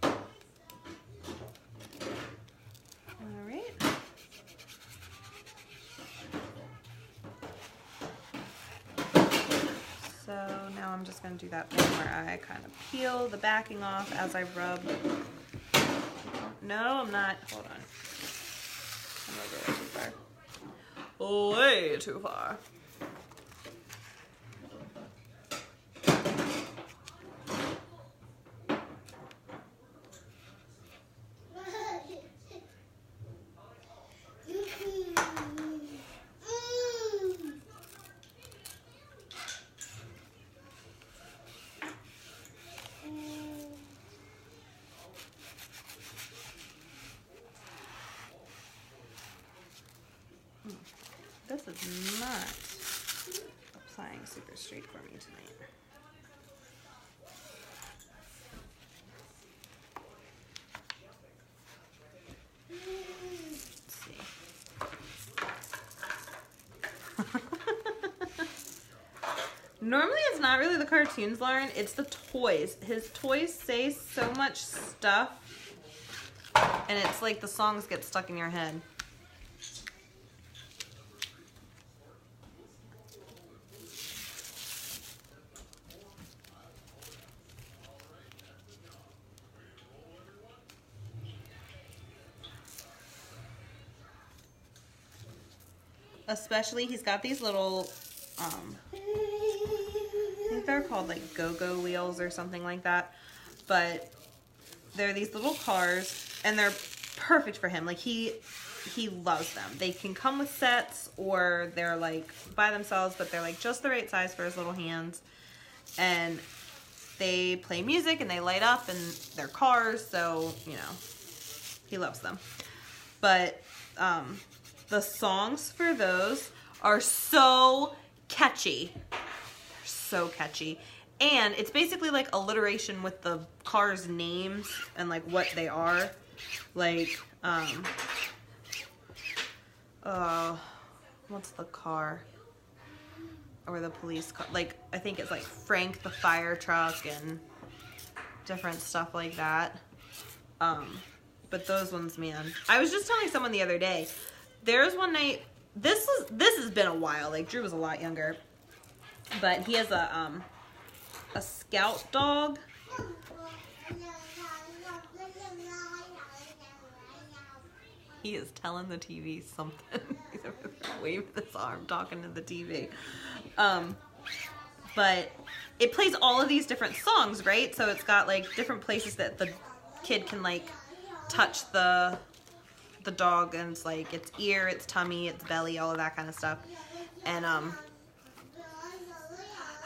All right. So now I'm just going to do that thing where I kind of peel the backing off as I rub. No, I'm not. Hold on. I'm going to go too far. Way too far. This is not applying super straight for me tonight. Let's see. Normally it's not really the cartoons, Lauren, it's the toys. His toys say so much stuff, and it's like the songs get stuck in your head. Especially, he's got these little, I think they're called like go-go wheels or something like that. But they're these little cars, and they're perfect for him. Like, he loves them. They can come with sets, or they're like by themselves, but they're like just the right size for his little hands. And they play music, and they light up, and they're cars, so, you know, he loves them. But, the songs for those are so catchy. They're so catchy. And it's basically like alliteration with the cars' names and like what they are. Like, what's the car? Or the police car? Like, I think it's like Frank the fire truck and different stuff like that. But those ones, man. I was just telling someone the other day, there's one night, this has been a while, like Drew was a lot younger, but he has a scout dog. He is telling the TV something. He's over there waving his arm, talking to the TV. But it plays all of these different songs, right? So it's got like different places that the kid can like touch the dog, and it's like its ear, its tummy, its belly, all of that kind of stuff. And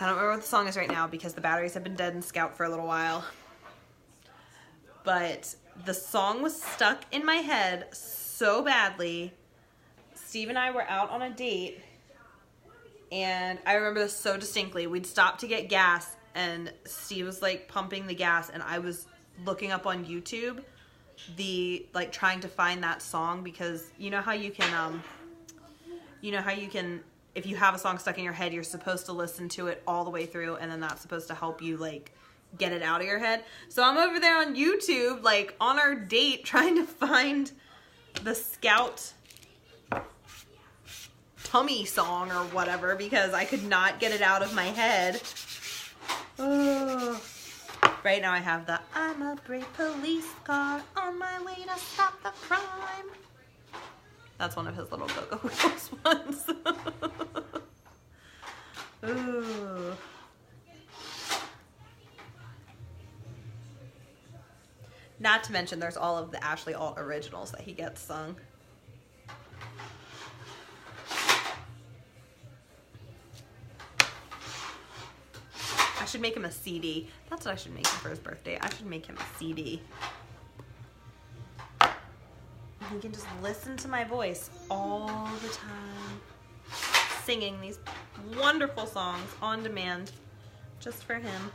I don't remember what the song is right now because the batteries have been dead in Scout for a little while. But the song was stuck in my head so badly. Steve and I were out on a date, and I remember this so distinctly. We'd stopped to get gas, and Steve was like pumping the gas, and I was looking up on YouTube trying to find that song, because you know how you can if you have a song stuck in your head, you're supposed to listen to it all the way through, and then that's supposed to help you like get it out of your head. So I'm over there on YouTube, like on our date, trying to find the Scout tummy song or whatever, because I could not get it out of my head. Oh. Right now I have the "I'm a brave police car on my way to stop the crime." That's one of his little Go-Go Wheels ones. Ooh. Not to mention there's all of the Ashley Alt originals that he gets sung. I should make him a CD. That's what I should make him for his birthday. I should make him a CD. He can just listen to my voice all the time, singing these wonderful songs on demand just for him.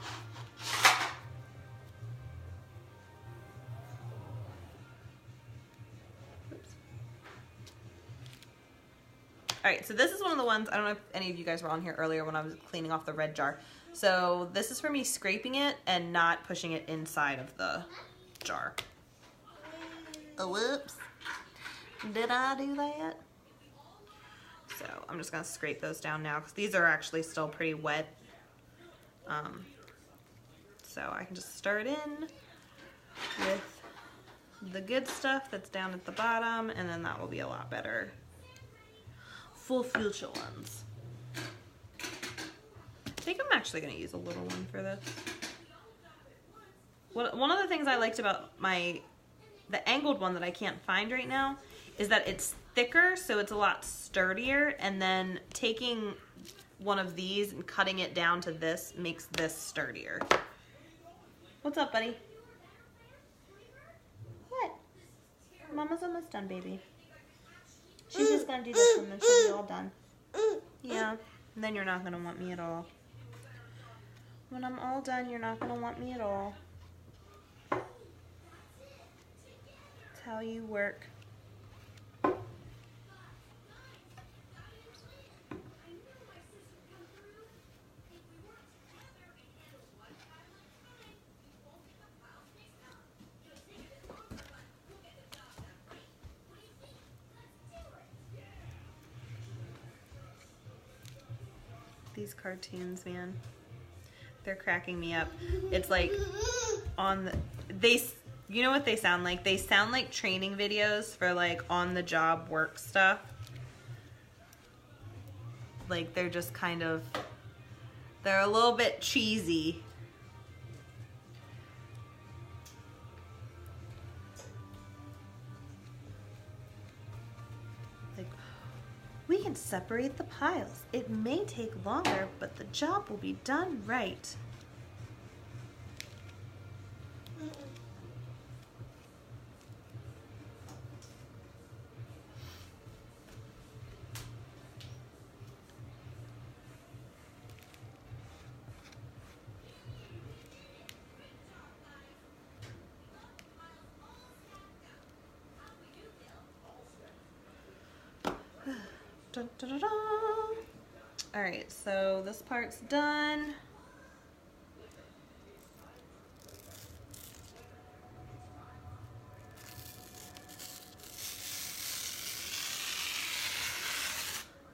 Oops. All right, so this is one of the ones, I don't know if any of you guys were on here earlier when I was cleaning off the red jar. So this is for me scraping it and not pushing it inside of the jar. Oh, whoops. Did I do that? So I'm just gonna scrape those down now because these are actually still pretty wet. So I can just start in with the good stuff that's down at the bottom, and then that will be a lot better for future ones. I think I'm actually gonna use a little one for this. One of the things I liked about the angled one that I can't find right now is that it's thicker, so it's a lot sturdier, and then taking one of these and cutting it down to this makes this sturdier. What's up, buddy? What? Mama's almost done, baby. She's just gonna do this one, then she'll be all done. Yeah, and then you're not gonna want me at all. When I'm all done, you're not gonna want me at all. That's how you work. These cartoons, man, they're cracking me up. It's like you know what they sound like? They sound like training videos for like on the job work stuff. Like they're just they're a little bit cheesy. We can separate the piles. It may take longer, but the job will be done right. Dun, dun, dun, dun. All right, so this part's done.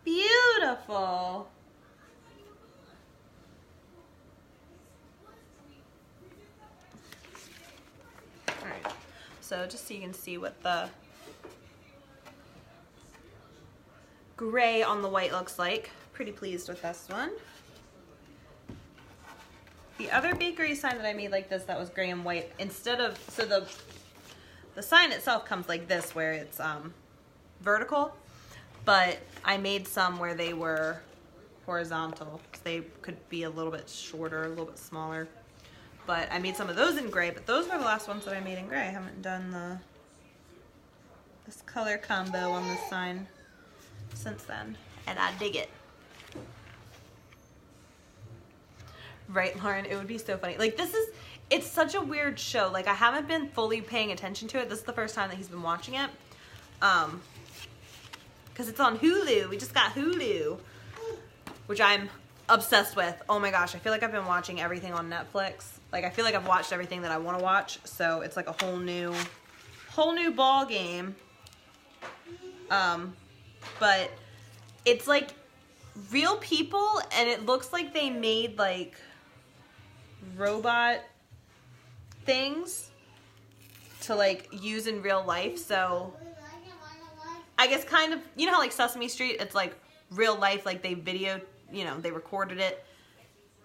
Beautiful. All right, so just so you can see what the gray on the white looks like. Pretty pleased with this one. The other bakery sign that I made like this that was gray and white, instead of, so the sign itself comes like this where it's vertical, but I made some where they were horizontal, because they could be a little bit shorter, a little bit smaller. But I made some of those in gray, but those were the last ones that I made in gray. I haven't done this color combo on this sign since then, and I dig it. Right, Lauren? It would be so funny. Like, it's such a weird show. Like, I haven't been fully paying attention to it. This is the first time that he's been watching it. Because it's on Hulu. We just got Hulu, which I'm obsessed with. Oh my gosh, I feel like I've been watching everything on Netflix. Like, I feel like I've watched everything that I want to watch, so it's like a whole new ball game. But it's like real people, and it looks like they made like robot things to like use in real life. So I guess kind of, you know how like Sesame Street, it's like real life, like they video, you know, they recorded it,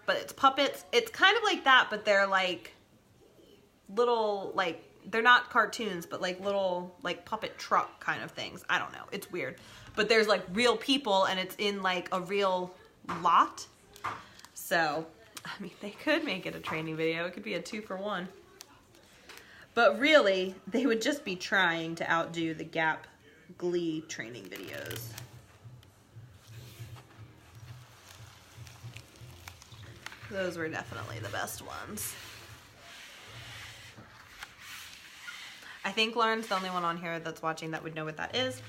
but it's puppets. It's kind of like that, but they're like little, like, they're not cartoons, but like little like puppet truck kind of things. I don't know. It's weird. But there's like real people, and it's in like a real lot. So, I mean, they could make it a training video. It could be a 2-for-1. But really, they would just be trying to outdo the Gap Glee training videos. Those were definitely the best ones. I think Lauren's the only one on here that's watching that would know what that is.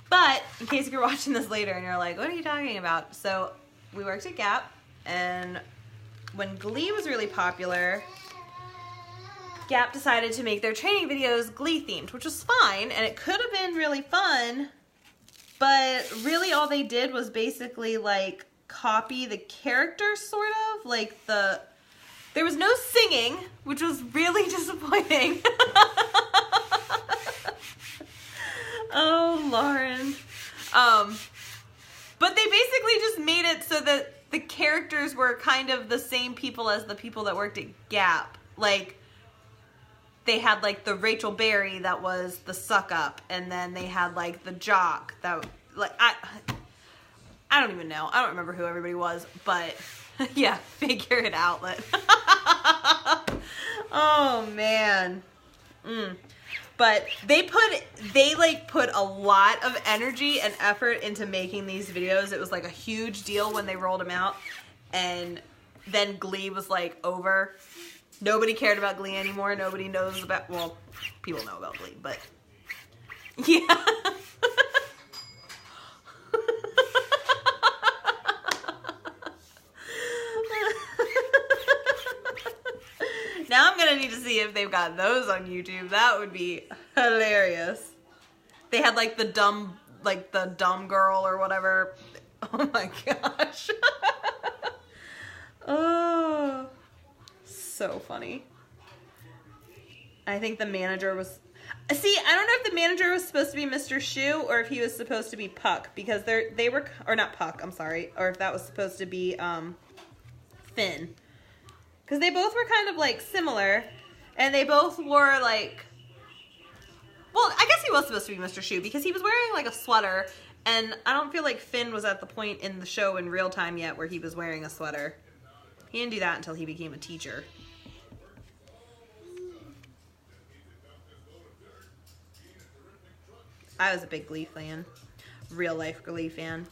But in case you're watching this later and you're like, what are you talking about? So we worked at Gap, and when Glee was really popular, Gap decided to make their training videos Glee themed, which was fine, and it could have been really fun, but really all they did was basically like copy the characters, sort of. Like there was no singing, which was really disappointing. Oh, Lauren. But they basically just made it so that the characters were kind of the same people as the people that worked at Gap. Like, they had like the Rachel Berry that was the suck up, and then they had like the jock that, like, I don't even know. I don't remember who everybody was, but yeah, figure it out. Oh man. But they put a lot of energy and effort into making these videos. It was like a huge deal when they rolled them out, and then Glee was like over. Nobody cared about Glee anymore. Nobody knows about, well, people know about Glee, but yeah. Now I'm gonna need to see if they've got those on YouTube. That would be hilarious. They had like the dumb girl or whatever. Oh my gosh. Oh, so funny. I think the manager was, see, I don't know if the manager was supposed to be Mr. Shoe or if he was supposed to be Puck, because they were, or not Puck, I'm sorry, or if that was supposed to be Finn. Because they both were kind of, like, similar. And they both wore, like... Well, I guess he was supposed to be Mr. Shoe, because he was wearing, like, a sweater. And I don't feel like Finn was at the point in the show in real time yet where he was wearing a sweater. He didn't do that until he became a teacher. I was a big Glee fan. Real-life Glee fan.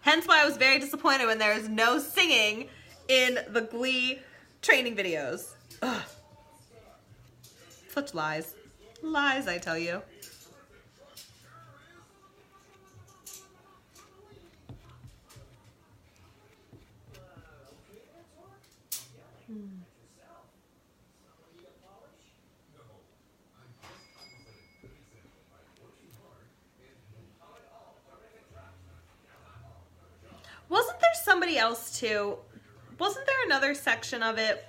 Hence why I was very disappointed when there was no singing in the Glee training videos. Ugh. Such lies. Lies, I tell you. Wasn't there somebody else too? Wasn't there another section of it?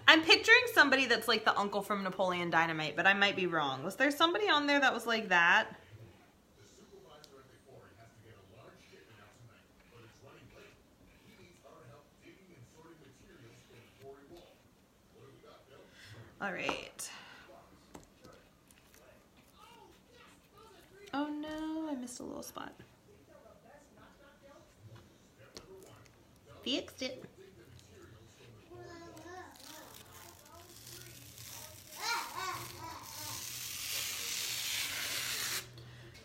I'm picturing somebody that's like the uncle from Napoleon Dynamite, but I might be wrong. Was there somebody on there that was like that? All right. Oh no, I missed a little spot. Fixed it.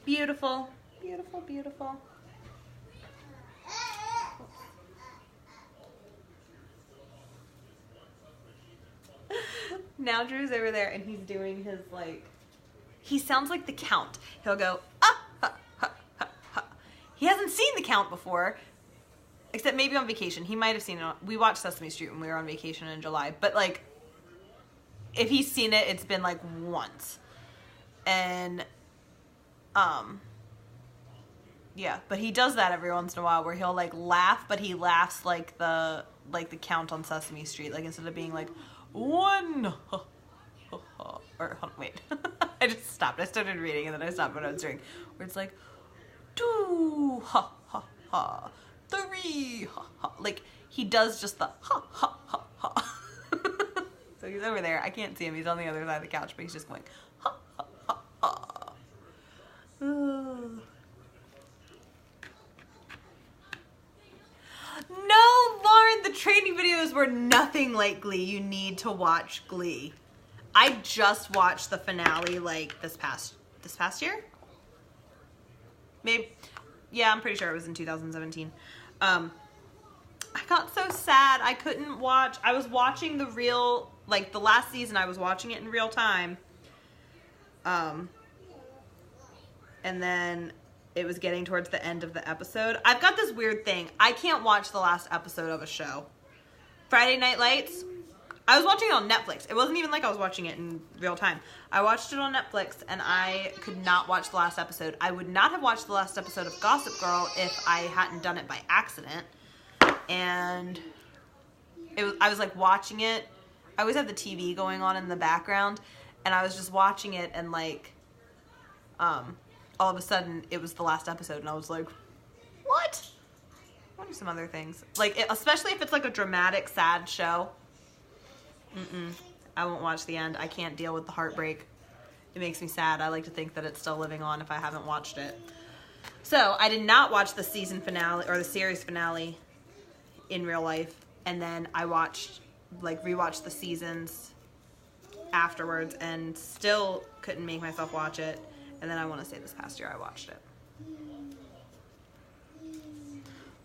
Beautiful, beautiful, beautiful. Now Drew's over there and he's doing his like, he sounds like the Count. He'll go, ah, ha, ha, ha, ha. He hasn't seen the Count before, except maybe on vacation. He might have seen it. We watched Sesame Street when we were on vacation in July, but like, if he's seen it, it's been like once. And, yeah, but he does that every once in a while where he'll like laugh, but he laughs like the Count on Sesame Street. Like instead of being like, one, ha, ha, ha, or hold on, wait, I just stopped. I started reading and then I stopped what I was doing. Where it's like, two, ha, ha, ha, three, ha, ha. Like he does just the ha, ha, ha, ha. So he's over there. I can't see him. He's on the other side of the couch, but he's just going, ha, ha, ha, ha. No, Lauren, the training videos were nothing like Glee. You need to watch Glee. I just watched the finale like this past year? Maybe, yeah, I'm pretty sure it was in 2017. I got so sad. I couldn't watch. I was watching the real, like the last season, I was watching it in real time. And then it was getting towards the end of the episode. I've got this weird thing. I can't watch the last episode of a show. Friday Night Lights, I was watching it on Netflix. It wasn't even like I was watching it in real time. I watched it on Netflix and I could not watch the last episode. I would not have watched the last episode of Gossip Girl if I hadn't done it by accident. And I was like watching it. I always have the TV going on in the background and I was just watching it and like, all of a sudden it was the last episode and I was like, what? What are some other things? Like, especially if it's like a dramatic, sad show. I won't watch the end. I can't deal with the heartbreak. It makes me sad. I like to think that it's still living on if I haven't watched it. So I did not watch the season finale or the series finale in real life. And then I rewatched the seasons afterwards and still couldn't make myself watch it. And then I want to say this past year I watched it.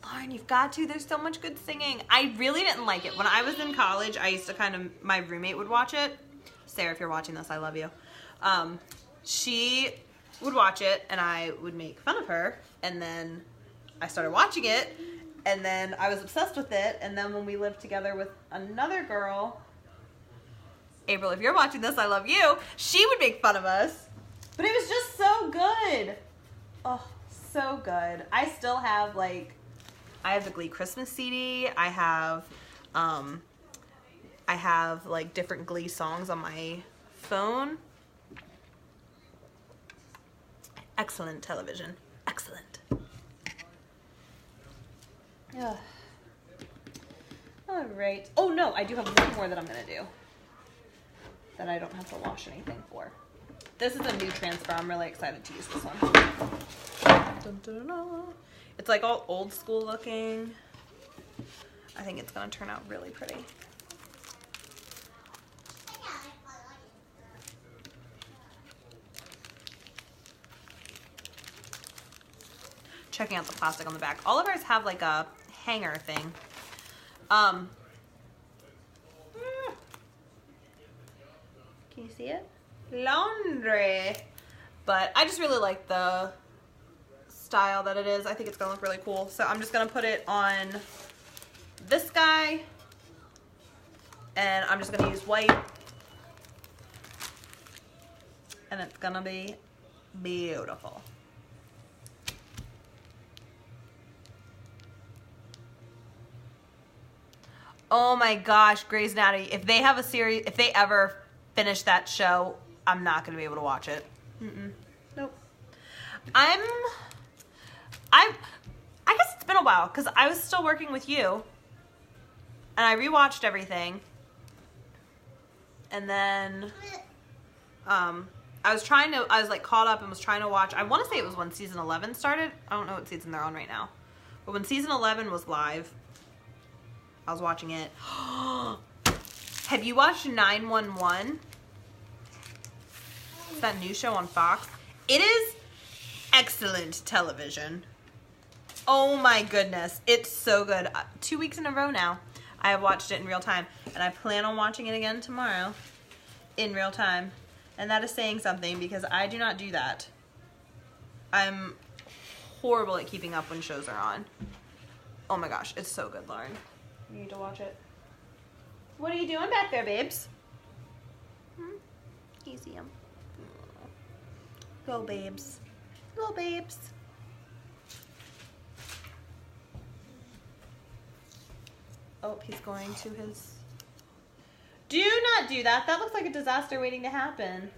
Lauren, you've got to. There's so much good singing. I really didn't like it. When I was in college, I used to my roommate would watch it. Sarah, if you're watching this, I love you. She would watch it and I would make fun of her. And then I started watching it and then I was obsessed with it. And then when we lived together with another girl, April, if you're watching this, I love you. She would make fun of us. But it was just so good. Oh, so good. I still have like, I have the Glee Christmas CD. I have like different Glee songs on my phone. Excellent television. Excellent. Yeah. All right. Oh no, I do have one more that I'm gonna do that I don't have to wash anything for. This is a new transfer. I'm really excited to use this one. Dun, dun, dun. It's like all old school looking. I think it's going to turn out really pretty. Checking out the plastic on the back. All of ours have like a hanger thing. Can you see it? Laundry. But I just really like the style that it is. I think it's gonna look really cool. So I'm just gonna put it on this guy and I'm just gonna use white and it's gonna be beautiful. Oh my gosh, Grey's Anatomy. If they have a series, if they ever finish that show, I'm not going to be able to watch it. Nope. I guess it's been a while because I was still working with you and I rewatched everything. And then I was like caught up and was trying to watch, I want to say it was when season 11 started. I don't know what season they're on right now. But when season 11 was live, I was watching it. Have you watched 911? It's that new show on Fox. It is excellent television. Oh my goodness. It's so good. 2 weeks in a row now. I have watched it in real time. And I plan on watching it again tomorrow in real time. And that is saying something because I do not do that. I'm horrible at keeping up when shows are on. Oh my gosh, it's so good, Lauren. You need to watch it. What are you doing back there, babes? Easy 'em. Go, babes. Go, babes. Oh, he's going to his... Do not do that. That looks like a disaster waiting to happen.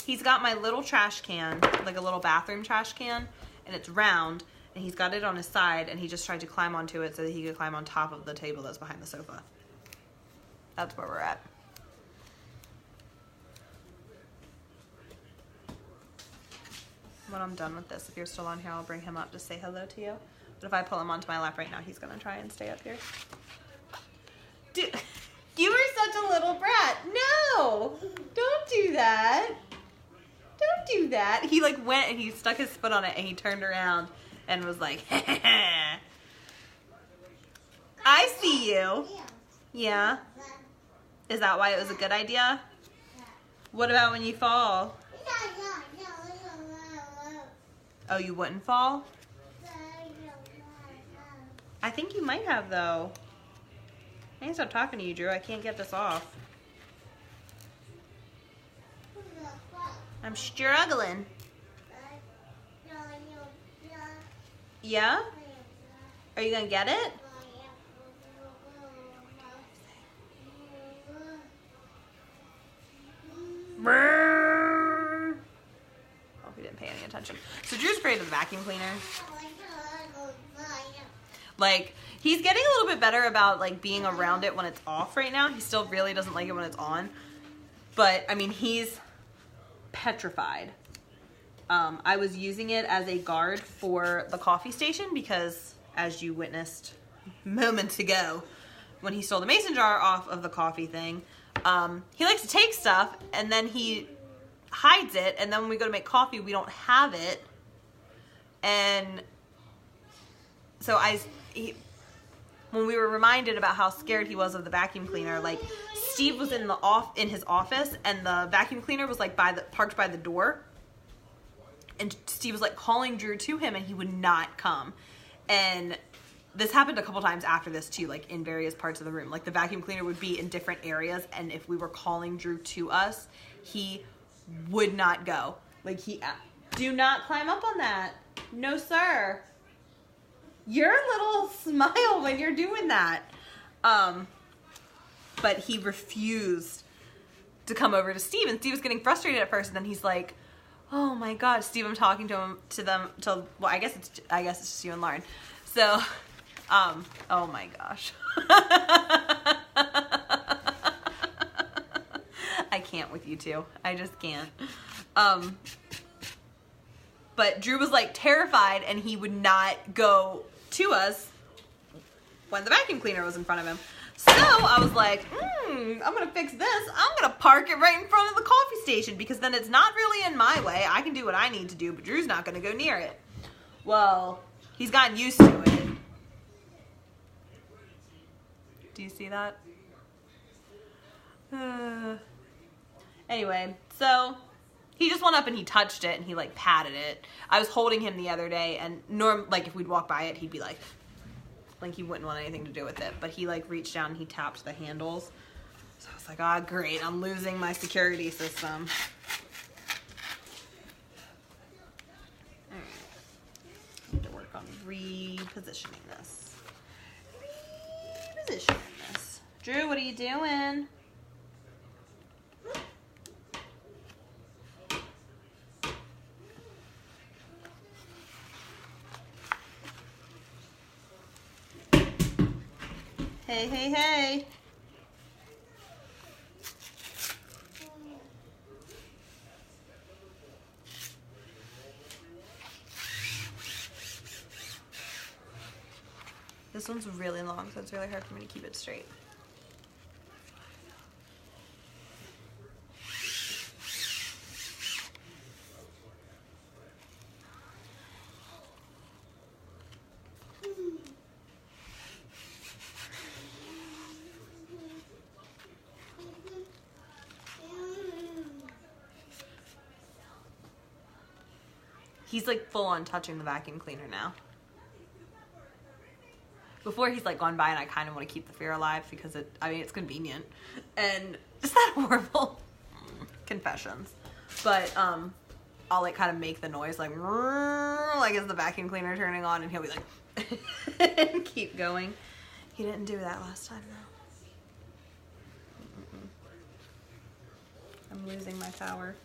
He's got my little trash can, like a little bathroom trash can, and it's round, and he's got it on his side, and he just tried to climb onto it so that he could climb on top of the table that's behind the sofa. That's where we're at. When I'm done with this, if you're still on here, I'll bring him up to say hello to you. But if I pull him onto my lap right now, he's gonna try and stay up here. Dude, you are such a little brat. No, don't do that. Don't do that. He like went and he stuck his foot on it and he turned around and was like, I see you. Yeah. Is that why it was a good idea? What about when you fall? Oh, you wouldn't fall? I think you might have, though. I can't stop talking to you, Drew. I can't get this off. I'm struggling. Yeah? Are you gonna get it? Oh, he didn't pay any attention. So Drew's afraid of the vacuum cleaner. Like, he's getting a little bit better about, like, being around it when it's off right now. He still really doesn't like it when it's on. But, I mean, he's petrified. I was using it as a guard for the coffee station because, as you witnessed moments ago, when he stole the mason jar off of the coffee thing, he likes to take stuff, and then he hides it, and then when we go to make coffee, we don't have it. And so when we were reminded about how scared he was of the vacuum cleaner, like, Steve was in his office, and the vacuum cleaner was like parked by the door, and Steve was like calling Drew to him, and he would not come. And this happened a couple times after this too, like in various parts of the room. Like the vacuum cleaner would be in different areas, and if we were calling Drew to us, he would not go. Like, do not climb up on that. No, sir. Your little smile when you're doing that. But he refused to come over to Steve, and Steve was getting frustrated at first, and then he's like, oh my God, Steve, I'm talking to them, well, I guess it's just you and Lauren. So, oh my gosh. I can't with you two. I just can't. But Drew was like terrified, and he would not go to us when the vacuum cleaner was in front of him. So I was like, I'm gonna fix this. I'm gonna park it right in front of the coffee station, because then it's not really in my way. I can do what I need to do, but Drew's not gonna go near it. Well, he's gotten used to it. Do you see that? Anyway, so he just went up and he touched it, and he like patted it. I was holding him the other day, and like if we'd walk by it, he'd be like he wouldn't want anything to do with it. But he like reached down and he tapped the handles. So I was like, ah, great, I'm losing my security system. I need to work on repositioning this. Drew, what are you doing? Hey, hey, hey. This one's really long, so it's really hard for me to keep it straight. He's like full on touching the vacuum cleaner now. Before he's like gone by and I kind of want to keep the fear alive because it's convenient. And is that horrible? Confessions. But I'll like kind of make the noise like is the vacuum cleaner turning on, and he'll be like and keep going. He didn't do that last time though. I'm losing my power.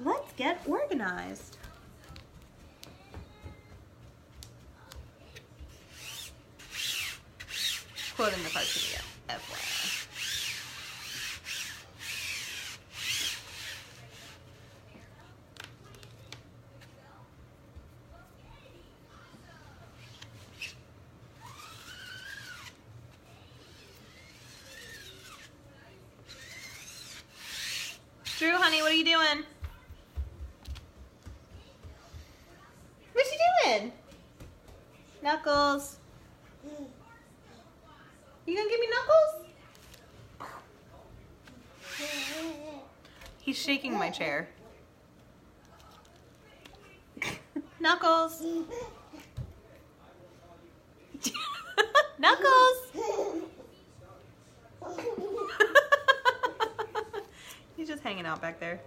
Let's get organized. Quote in the cartoon, FYI. Drew, honey, what are you doing? What's he doing? Knuckles. You gonna give me Knuckles? He's shaking my chair. Knuckles. Knuckles. He's just hanging out back there.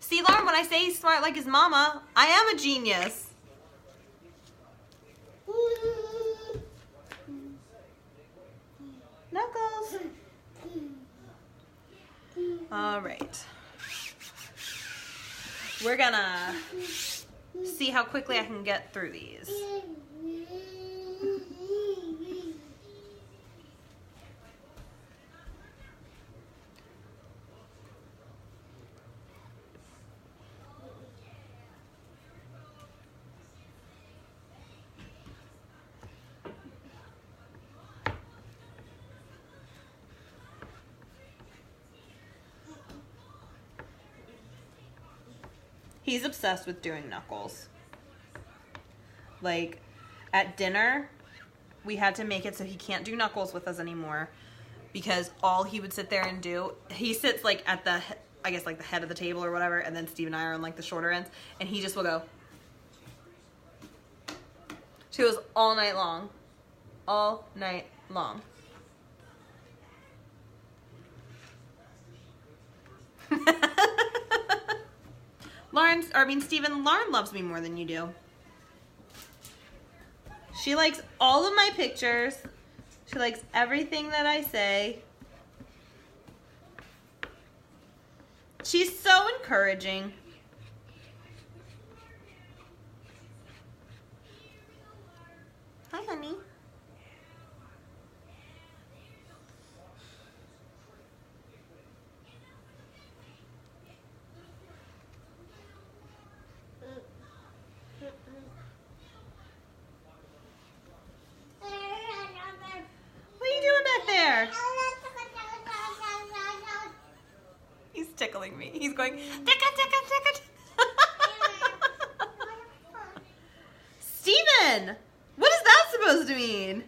See, Lauren, when I say he's smart like his mama, I am a genius. Knuckles. All right. We're gonna see how quickly I can get through these. He's obsessed with doing Knuckles. Like, at dinner, we had to make it so he can't do Knuckles with us anymore because all he would sit there and do, he sits like at the, I guess like the head of the table or whatever, and then Steve and I are on like the shorter ends, and he just will go. She goes all night long. All night long. Steven, Lauren loves me more than you do. She likes all of my pictures. She likes everything that I say. She's so encouraging. Hi, honey. He's tickling me. He's going, ticka, ticka, ticka. Steven! What is that supposed to mean?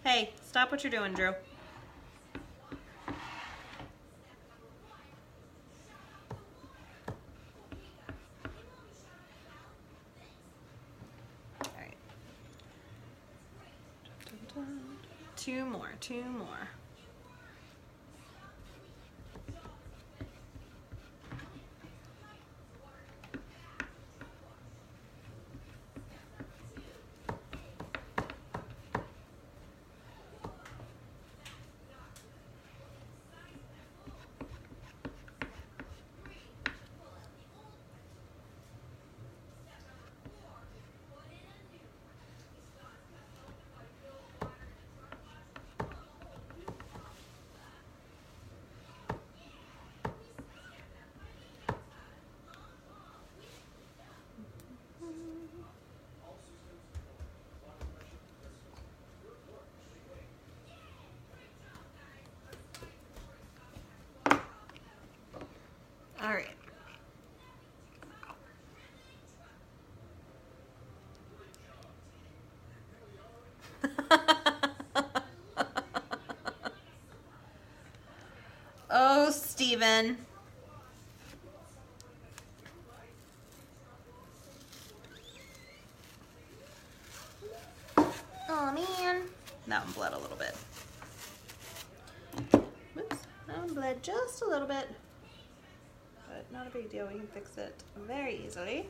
Hey, stop what you're doing, Drew. Two more. Oh, Steven. Oh, man. That one bled a little bit. Whoops. That one bled just a little bit. But not a big deal. We can fix it very easily.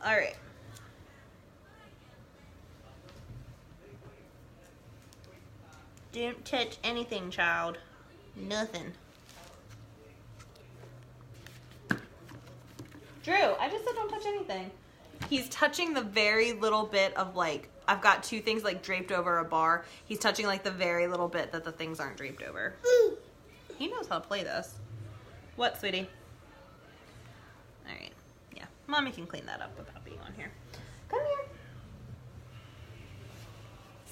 All right. Don't touch anything, child. Nothing. Drew, I just said don't touch anything. He's touching the very little bit of like, I've got two things like draped over a bar. He's touching like the very little bit that the things aren't draped over. He knows how to play this. What, sweetie? All right. Yeah, Mommy can clean that up without being on here. Come here.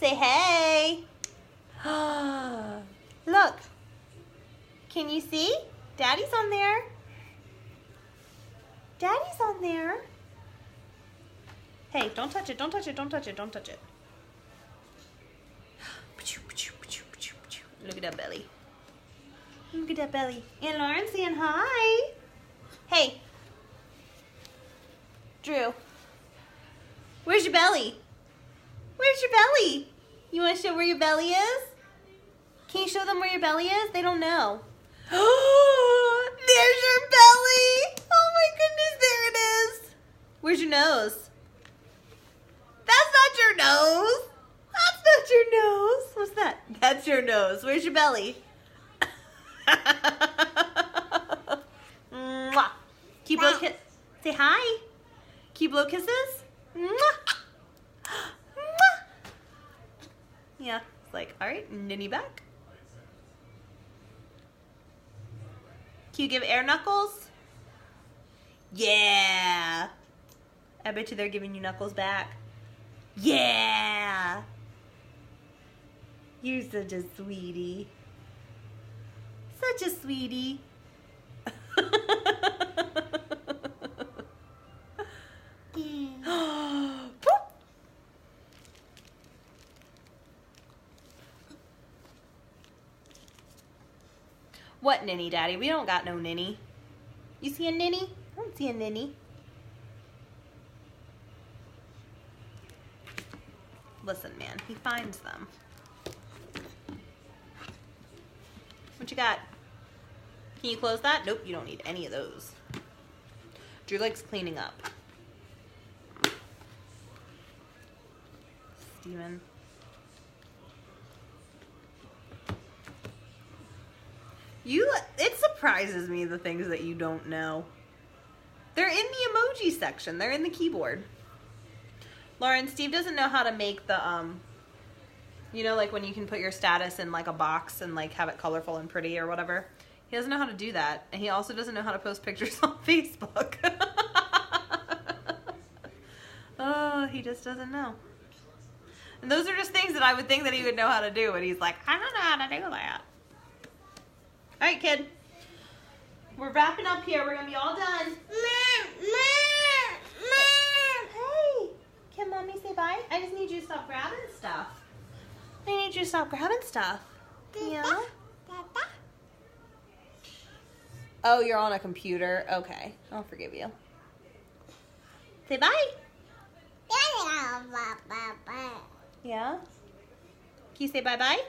Say hey. Look. Can you see? Daddy's on there. Daddy's on there. Hey, don't touch it, don't touch it, don't touch it, don't touch it. Look at that belly. Look at that belly. And Lauren saying hi. Hey. Drew. Where's your belly? Where's your belly? You want to show where your belly is? Can you show them where your belly is? They don't know. There's your belly. Oh my goodness, there it is. Where's your nose? That's not your nose. That's not your nose. What's that? That's your nose. Where's your belly? Mwah. Can you blow kiss? Say hi. Can you blow kisses? Mwah. Mwah. Yeah, it's like, all right, ninny back. Can you give air knuckles? Yeah. I bet you they're giving you knuckles back. Yeah. You're such a sweetie. Such a sweetie. What ninny, Daddy? We don't got no ninny. You see a ninny? I don't see a ninny. Listen, man, he finds them. What you got? Can you close that? Nope, you don't need any of those. Drew likes cleaning up. Steven. It surprises me the things that you don't know. They're in the emoji section. They're in the keyboard. Lauren, Steve doesn't know how to make the, you know, like when you can put your status in like a box and like have it colorful and pretty or whatever. He doesn't know how to do that. And he also doesn't know how to post pictures on Facebook. Oh, he just doesn't know. And those are just things that I would think that he would know how to do, but he's like, I don't know how to do that. All right, kid. We're wrapping up here. We're going to be all done. Mom. Hey. Can Mommy say bye? I just need you to stop grabbing stuff. I need you to stop grabbing stuff. Yeah? Oh, you're on a computer? Okay. I'll forgive you. Say bye. Yeah? Can you say bye-bye?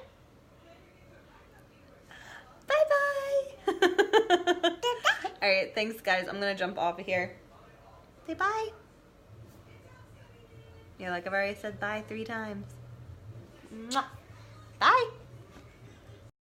Bye-bye. All right, thanks, guys. I'm going to jump off of here. Say bye. Yeah, like I've already said bye 3 times. Mwah. Bye.